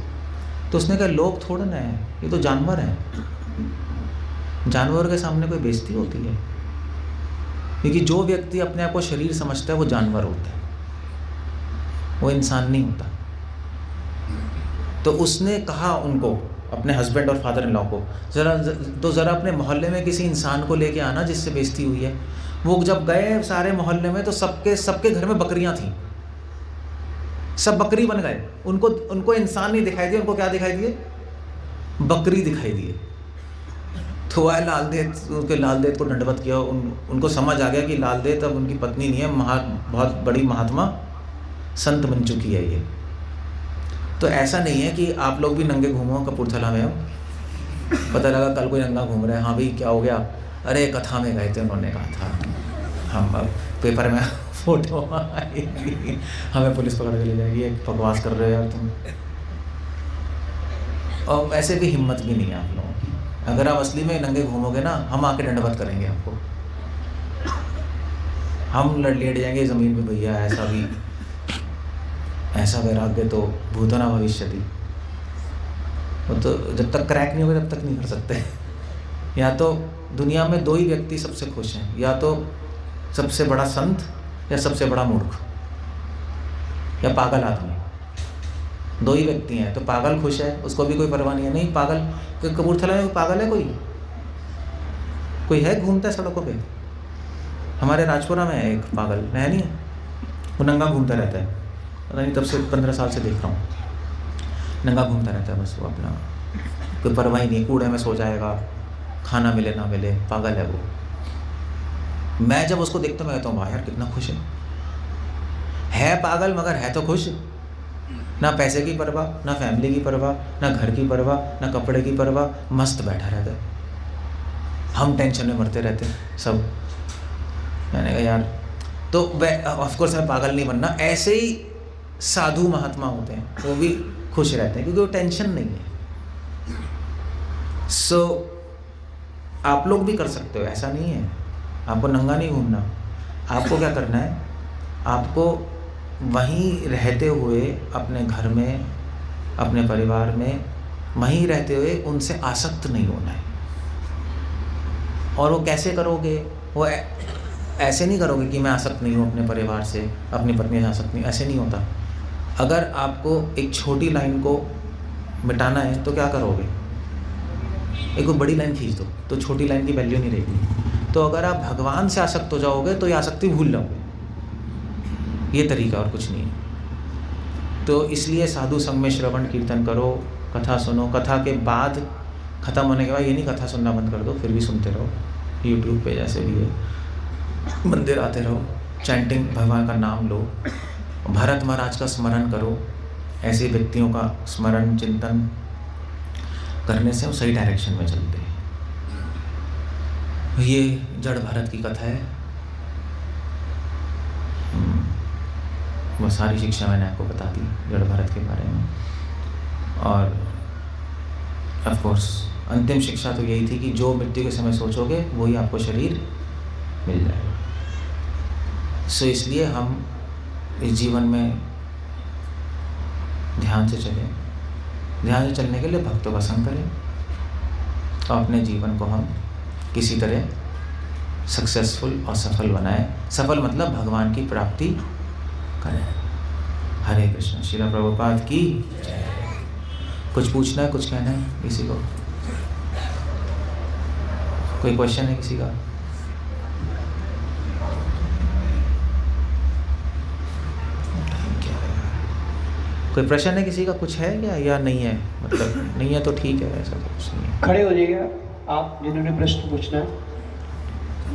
तो उसने कहा लोग थोड़ा ना है, ये तो जानवर हैं। जानवर के सामने कोई बेइज्जती होती है? क्योंकि जो व्यक्ति अपने आप को शरीर समझता है वो जानवर होता है, वो इंसान नहीं होता। तो उसने कहा उनको, अपने हस्बैंड और फादर इन लॉ को, ज़रा अपने मोहल्ले में किसी इंसान को लेके आना जिससे बेइज्जती हुई है। वो जब गए सारे मोहल्ले में तो सबके घर में बकरियां थीं, सब बकरी बन गए। उनको इंसान नहीं दिखाई दिए, उनको क्या दिखाई दिए? बकरी दिखाई दिए। तो वह लाल देव को दंडवत किया। उनको समझ आ गया कि लाल देव अब उनकी पत्नी नहीं है, बहुत बड़ी महात्मा संत बन चुकी है ये। तो ऐसा नहीं है कि आप लोग भी नंगे घूमो कपूरथला में। पता लगा कल कोई नंगा घूम रहा है, हाँ भाई क्या हो गया? अरे कथा में गए थे, उन्होंने कहा था, हम अब पेपर में फोटो आएगी, हमें पुलिस पकड़ के ले जाएगी, बकवास कर रहे हो यार तुम। और वैसे भी हिम्मत भी नहीं है आप लोगों की। अगर आप असली में नंगे घूमोगे ना, हम आके दंडवत करेंगे आपको, हम लेट जाएंगे ज़मीन पे, भैया ऐसा भी, ऐसा वैराग्य तो भूतना भविष्यति। वो तो जब तक क्रैक नहीं होगा तब तक नहीं कर सकते। या तो दुनिया में दो ही व्यक्ति सबसे खुश हैं, या तो सबसे बड़ा संत या सबसे बड़ा मूर्ख या पागल आदमी। दो ही व्यक्ति हैं। तो पागल खुश है, उसको भी कोई परवाह नहीं है। नहीं पागल, कपूरथला में पागल है कोई है घूमता है सड़कों पे? हमारे राजपुरा में है एक पागल, है नहीं? वो नंगा घूमता रहता है, पता नहीं तब से 15 साल से देख रहा हूँ, नंगा घूमता रहता है बस। वो अपना कोई परवाह ही नहीं, कूड़े में सो जाएगा, खाना मिले ना मिले, पागल है वो। मैं जब उसको देखता मैं कहता हूँ वाह यार कितना खुश है पागल मगर है तो खुश। ना पैसे की परवाह, ना फैमिली की परवाह, ना घर की परवाह, ना कपड़े की परवाह, मस्त बैठा रहता है। हम टेंशन में मरते रहते हैं सब। मैंने कहा यार, तो ऑफकोर्स है, पागल नहीं बनना। ऐसे ही साधु महात्मा होते हैं, वो भी खुश रहते हैं क्योंकि वो टेंशन नहीं है। सो आप लोग भी कर सकते हो, ऐसा नहीं है। आपको नंगा नहीं घूमना। आपको क्या करना है, आपको वहीं रहते हुए अपने घर में, अपने परिवार में, वहीं रहते हुए उनसे आसक्त नहीं होना है। और वो कैसे करोगे? वो ऐसे नहीं करोगे कि मैं आसक्त नहीं हूँ अपने परिवार से, अपनी पत्नी से आसक्त नहीं, ऐसे नहीं होता। अगर आपको एक छोटी लाइन को मिटाना है तो क्या करोगे? एक वो बड़ी लाइन खींच दो, तो छोटी लाइन की वैल्यू नहीं रहेगी। तो अगर आप भगवान से आसक्त हो जाओगे तो ये आसक्ति भूल जाओगे। ये तरीका और कुछ नहीं है। तो इसलिए साधु संग में श्रवण कीर्तन करो, कथा सुनो। कथा के बाद, ख़त्म होने के बाद ये नहीं कथा सुनना बंद कर दो, फिर भी सुनते रहो। यूट्यूब पे जैसे भी है, मंदिर आते रहो, चैंटिंग, भगवान का नाम लो, भरत महाराज का स्मरण करो। ऐसे व्यक्तियों का स्मरण चिंतन करने से वो सही डायरेक्शन में चलते हैं। ये जड़ भरत की कथा है। वह सारी शिक्षा मैंने आपको बता दी जड़ भरत के बारे में। और ऑफ कोर्स अंतिम शिक्षा तो यही थी कि जो मृत्यु के समय सोचोगे वही आपको शरीर मिल जाएगा। सो इसलिए हम इस जीवन में ध्यान से चलें। ध्यान से चलने के लिए भक्तों का संग करें और अपने जीवन को हम किसी तरह सक्सेसफुल और सफल बनाएं। सफल मतलब भगवान की प्राप्ति करें। हरे कृष्ण। श्रील प्रभुपाद की जय। कुछ पूछना है, कुछ कहना है किसी को? कोई क्वेश्चन है किसी का? कोई प्रश्न है किसी का? कुछ है क्या या नहीं है? मतलब नहीं है तो ठीक है, ऐसा कुछ नहीं है। खड़े हो जाइएगा आप जिन्होंने प्रश्न पूछना है।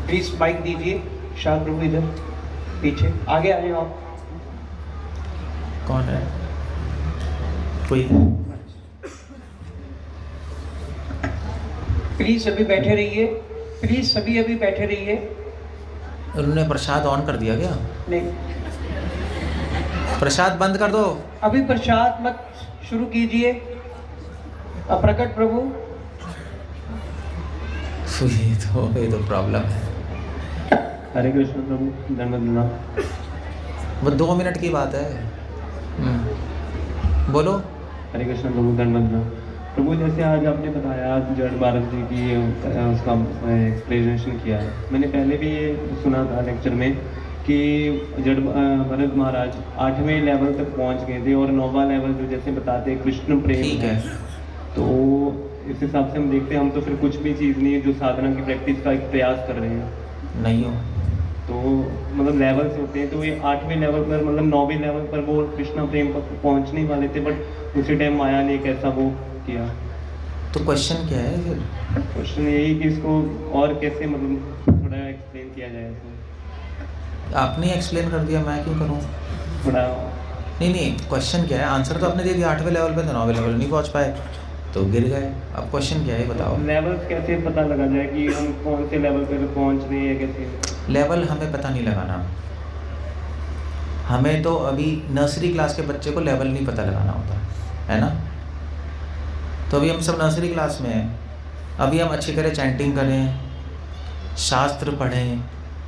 प्लीज माइक दीजिए। शाह प्रभु इधर पीछे, आगे आ जाओ आप। कौन है? कोई है? प्लीज सभी बैठे रहिए। प्लीज सभी अभी बैठे रहिए। उन्होंने प्रसाद ऑन कर दिया क्या? नहीं, प्रसाद बंद कर दो। अभी प्रसाद मत शुरू कीजिए। अप्रकट प्रभु, ये तो प्रॉब्लम है। हरे कृष्ण प्रभु, धन्यवाद। वो 2 मिनट की बात है। बोलो। हरे कृष्ण प्रभु, धन्यवाद प्रभु। जैसे आज आपने बताया जड़ भारत जी की उसका एक्सप्लेनेशन किया है। मैंने पहले भी ये सुना था लेक्चर में कि जड़ भरत महाराज 8वें लेवल तक पहुंच गए थे और 9वां लेवल जो जैसे बताते हैं कृष्ण प्रेम ठीक है। तो इस हिसाब से हम देखते हैं हम तो फिर कुछ भी चीज़ नहीं है जो साधना की प्रैक्टिस का एक प्रयास कर रहे हैं। नहीं हो तो मतलब लेवल्स होते हैं, तो ये 8वें लेवल पर मतलब 9वें लेवल पर वो कृष्ण प्रेम पर पहुंचने वाले थे, बट उसी टाइम माया ने कैसा वो किया। तो क्वेश्चन क्या है फिर? क्वेश्चन यही कि इसको और कैसे मतलब थोड़ा एक्सप्लेन किया जाए इसको। आपने एक्सप्लेन कर दिया, मैं क्यों करूं? थोड़ा नहीं, क्वेश्चन क्या है? आंसर तो आपने दे दिया। 8वें लेवल पे तो 9वें लेवल नहीं पहुंच पाए तो गिर गए। अब क्वेश्चन क्या है बताओ? लेवल्स कैसे पता लगा जाए कि हम कौन से लेवल पर पहुंच रहे हैं, कैसे? लेवल हमें पता नहीं लगाना। हमें तो अभी नर्सरी क्लास के बच्चे को लेवल नहीं पता लगाना होता है ना। तो अभी हम सब नर्सरी क्लास में हैं। अभी हम अच्छी तरह चैंटिंग करें, शास्त्र पढ़ें,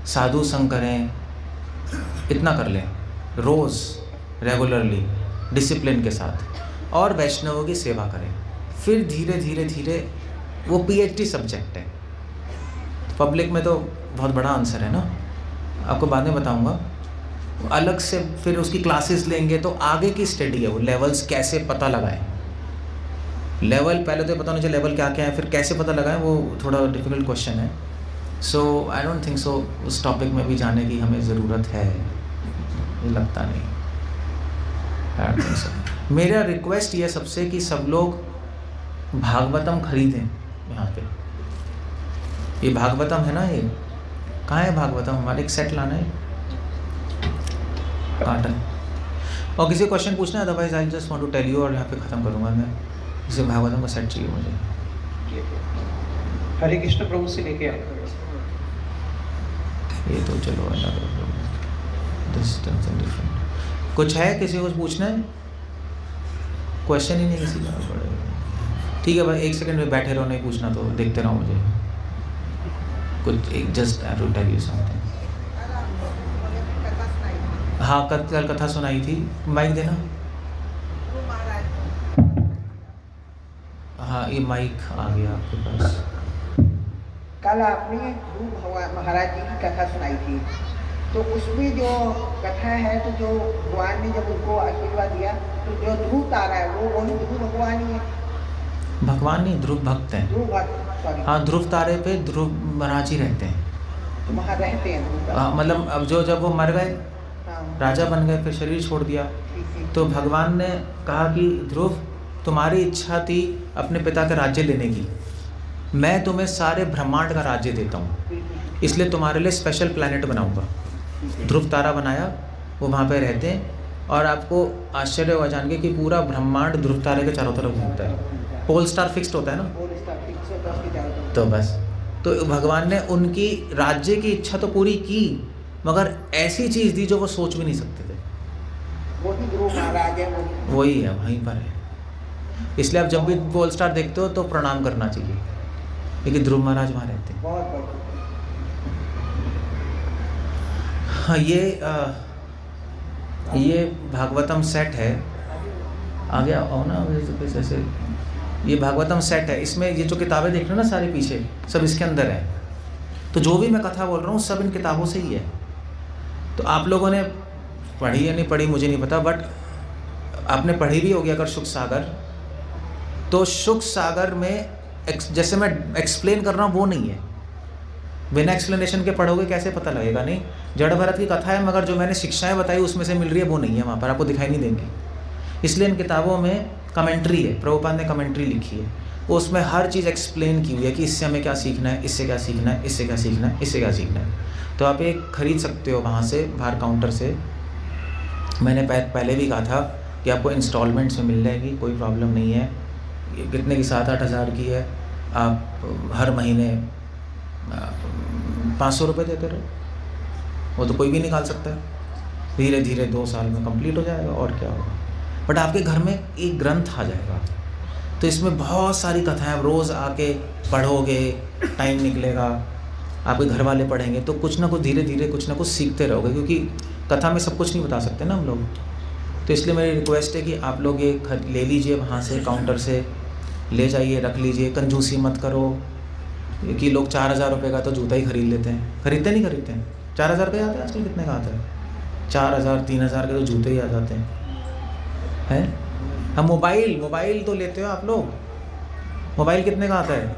साधु संग करें, इतना कर लें रोज़ रेगुलरली डिसिप्लिन के साथ, और वैष्णवों की सेवा करें। फिर धीरे धीरे धीरे वो PhD सब्जेक्ट है। पब्लिक में तो बहुत बड़ा आंसर है ना, आपको बाद में बताऊंगा। अलग से फिर उसकी क्लासेस लेंगे तो आगे की स्टडी है वो, लेवल्स कैसे पता लगाएं। लेवल पहले तो पता नहीं चले लेवल क्या क्या है, फिर कैसे पता लगाएं वो थोड़ा डिफिकल्ट क्वेश्चन है। सो आई डोंट थिंक सो उस टॉपिक में भी जाने की हमें ज़रूरत है, मुझे लगता नहीं। I don't think so. मेरा रिक्वेस्ट ये सबसे कि सब लोग भागवतम खरीदें। यहाँ पे ये भागवतम है ना, ये कहाँ है भागवतम? हमारे एक सेट लाना है, कार्टन। और किसी क्वेश्चन पूछना है, otherwise I just want to tell you, और यहाँ पे ख़त्म करूँगा मैं। इसे भागवतम का सेट चाहिए मुझे। हरे कृष्ण प्रभु से लेके आए। ये तो चलो डिफरेंट। कुछ है किसी को पूछना है? क्वेश्चन ही नहीं किसी का। ठीक है भाई, 1 सेकंड में बैठे रहो, नहीं पूछना तो देखते रहो मुझे। कुछ एक just I will tell you something. हाँ, कल कथा सुनाई थी। माइक देना। हाँ, ये माइक आ गया आपके पास। कल आपने ध्रुव भगवान महाराज जी की कथा सुनाई थी, तो उसमें जो कथा है, तो जो भगवान ने जब उनको आशीर्वाद दिया, तो जो ध्रुव तारा है वो वही ध्रुव भगवान ही है। भगवान नहीं, ध्रुव भक्त हैं। ध्रुव भक्त, सॉरी। हाँ, ध्रुव तारे पे ध्रुव महाराज ही रहते हैं। तो वहाँ रहते हैं ध्रुव तारा। हाँ, मतलब अब जब वो मर गए, हाँ, राजा बन गए, फिर शरीर छोड़ दिया, ठीक। तो भगवान ने कहा कि ध्रुव, तुम्हारी इच्छा थी अपने पिता का राज्य लेने की, मैं तुम्हें सारे ब्रह्मांड का राज्य देता हूँ, इसलिए तुम्हारे लिए स्पेशल प्लैनेट बनाऊंगा। ध्रुव तारा बनाया, वो वहाँ पे रहते हैं, और आपको आश्चर्य हुआ जान के कि पूरा ब्रह्मांड ध्रुव तारे के चारों तरफ घूमता है। पोल स्टार फिक्स्ड होता है ना, तो बस, तो भगवान ने उनकी राज्य की इच्छा तो पूरी की, मगर ऐसी चीज़ दी जो वो सोच भी नहीं सकते थे। वही ध्रुव महाराज है, वही है, वहीं पर है। इसलिए आप जब भी पोल स्टार देखते हो तो प्रणाम करना चाहिए, क्योंकि ध्रुव महाराज वहाँ रहते हैं। बहुत बहुत। हाँ, ये भागवतम सेट है। आ गया हो ना जैसे, ये भागवतम सेट है। इसमें ये जो किताबें देख रहे हो ना सारे पीछे, सब इसके अंदर है। तो जो भी मैं कथा बोल रहा हूँ सब इन किताबों से ही है। तो आप लोगों ने पढ़ी या नहीं पढ़ी मुझे नहीं पता, बट आपने पढ़ी भी होगी अगर शुक सागर, तो शुक सागर में जैसे मैं एक्सप्लेन कर रहा हूँ वो नहीं है। बिना एक्सप्लेनेशन के पढ़ोगे कैसे पता लगेगा? नहीं, जड़ भरत की कथा है, मगर जो मैंने शिक्षाएं बताई उसमें से मिल रही है वो नहीं है, वहाँ पर आपको दिखाई नहीं देंगी। इसलिए इन किताबों में कमेंट्री है, प्रभुपाद ने कमेंट्री लिखी है, उसमें हर चीज़ एक्सप्लेन की हुई है कि इससे हमें क्या सीखना है, इससे क्या सीखना है, इससे क्या सीखना है, इससे क्या सीखना है। तो आप एक खरीद सकते हो वहाँ से, बाहर काउंटर से। मैंने पहले भी कहा था कि आपको इंस्टॉलमेंट्स में मिल जाएगी, कोई प्रॉब्लम नहीं है। ये कितने की 7-8 हज़ार की है, आप हर महीने 500 रुपये देते रहो, वो तो कोई भी निकाल सकता है। धीरे धीरे 2 साल में कंप्लीट हो जाएगा, और क्या होगा। बट आपके घर में एक ग्रंथ आ जाएगा, तो इसमें बहुत सारी कथाएं, आप रोज़ आके पढ़ोगे, टाइम निकलेगा, आपके घर वाले पढ़ेंगे, तो कुछ ना कुछ धीरे धीरे कुछ ना कुछ सीखते रहोगे, क्योंकि कथा में सब कुछ नहीं बता सकते ना हम लोग। तो इसलिए मेरी रिक्वेस्ट है कि आप लोग ये ले लीजिए, वहाँ से काउंटर से ले जाइए, रख लीजिए, कंजूसी मत करो। कि लोग 4,000 रुपये का तो जूता ही खरीद लेते हैं, खरीदते नहीं खरीदते हैं। 4,000 का आता है आजकल, कितने का आता है? 4,000 3,000 के तो जूते ही आ जाते हैं। हम मोबाइल तो लेते हो आप लोग, मोबाइल कितने का आता है?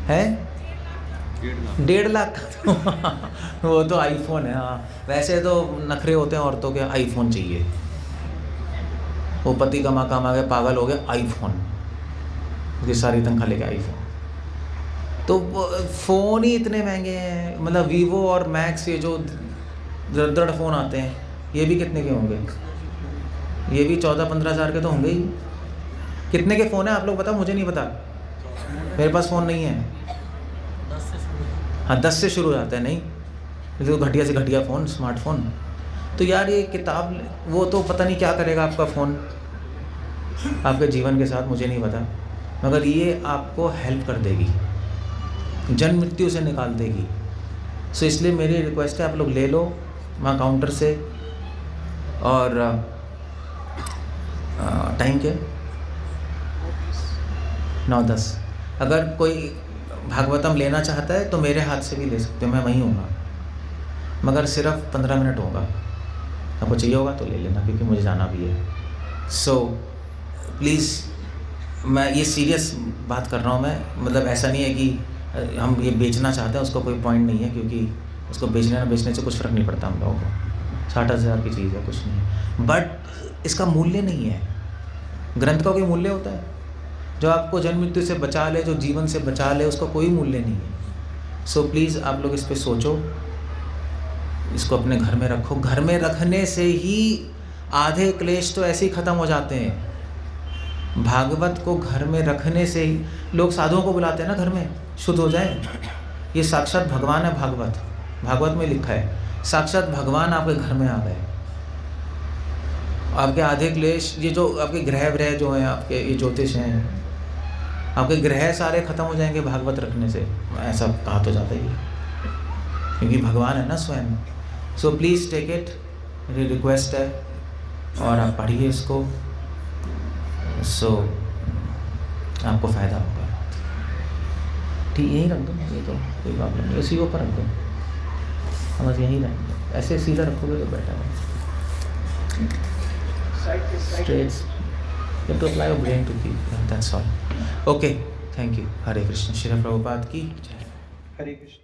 1.5 लाख का वो तो आईफोन है। हाँ, वैसे तो नखरे होते हैं औरतों के, आईफोन चाहिए। वो पति कमा के पागल हो गया, आईफोन, उसकी सारी तनख्वाह लेके आईफोन। तो फ़ोन ही इतने महंगे हैं, मतलब वीवो और मैक्स, ये जो दर फ़ोन आते हैं, ये भी कितने के होंगे? ये भी 14-15 हज़ार के तो होंगे ही। कितने के फ़ोन हैं आप लोग बताओ, मुझे नहीं पता, मेरे पास फ़ोन नहीं है। हाँ, 10 से शुरू हो जाता है। नहीं, तो घटिया से घटिया फ़ोन, स्मार्टफोन। तो यार ये किताब, वो तो पता नहीं क्या करेगा आपका फ़ोन आपके जीवन के साथ, मुझे नहीं पता, मगर ये आपको हेल्प कर देगी, जन्म मृत्यु से निकाल देगी। सो इसलिए मेरी रिक्वेस्ट है, आप लोग ले लो वहाँ काउंटर से। और टाइम क्या? 9:10। अगर कोई भागवतम लेना चाहता है तो मेरे हाथ से भी ले सकते हो, मैं वहीं हूँगा, मगर सिर्फ 15 मिनट होगा। आपको चाहिए होगा तो ले लेना, क्योंकि मुझे जाना भी है। सो प्लीज़, मैं ये सीरियस बात कर रहा हूँ मैं, मतलब ऐसा नहीं है कि हम ये बेचना चाहते हैं, उसको कोई पॉइंट नहीं है, क्योंकि उसको बेचने से कुछ फ़र्क नहीं पड़ता हम लोगों को। 60,000 की चीज़ है, कुछ नहीं, बट इसका मूल्य नहीं है। ग्रंथ का कोई मूल्य होता है? जो आपको जन्म मृत्यु से बचा ले, जो जीवन से बचा ले, उसका कोई मूल्य नहीं है। सो प्लीज़ आप लोग इस पे सोचो, इसको अपने घर में रखो। घर में रखने से ही आधे क्लेश तो ऐसे ही खत्म हो जाते हैं। भागवत को घर में रखने से ही लोग साधुओं को बुलाते हैं ना घर में, शुद्ध हो जाए। ये साक्षात भगवान है। भागवत में लिखा है साक्षात भगवान आपके घर में आ गए। आपके आधे क्लेश, ये जो आपके ग्रह जो हैं, आपके ये ज्योतिष हैं, आपके ग्रह सारे खत्म हो जाएंगे भागवत रखने से, ऐसा कहा तो जाता ही है, क्योंकि भगवान है ना स्वयं। सो प्लीज़ टेक इट, मेरी रिक्वेस्ट है, और आप पढ़िए इसको। सो आपको फ़ायदा होगा। ठीक, यहीं रख दो, ये तो कोई प्रॉब्लम नहीं, उसी के ऊपर रख दो, हम बस यहीं रहेंगे। ऐसे सीधा रखोगे तो बेटर है। Straight. You have to apply your brain to keep. That's all. Okay. Thank you. Hare Krishna. Shri Prabhupada की जय। हरे कृष्ण।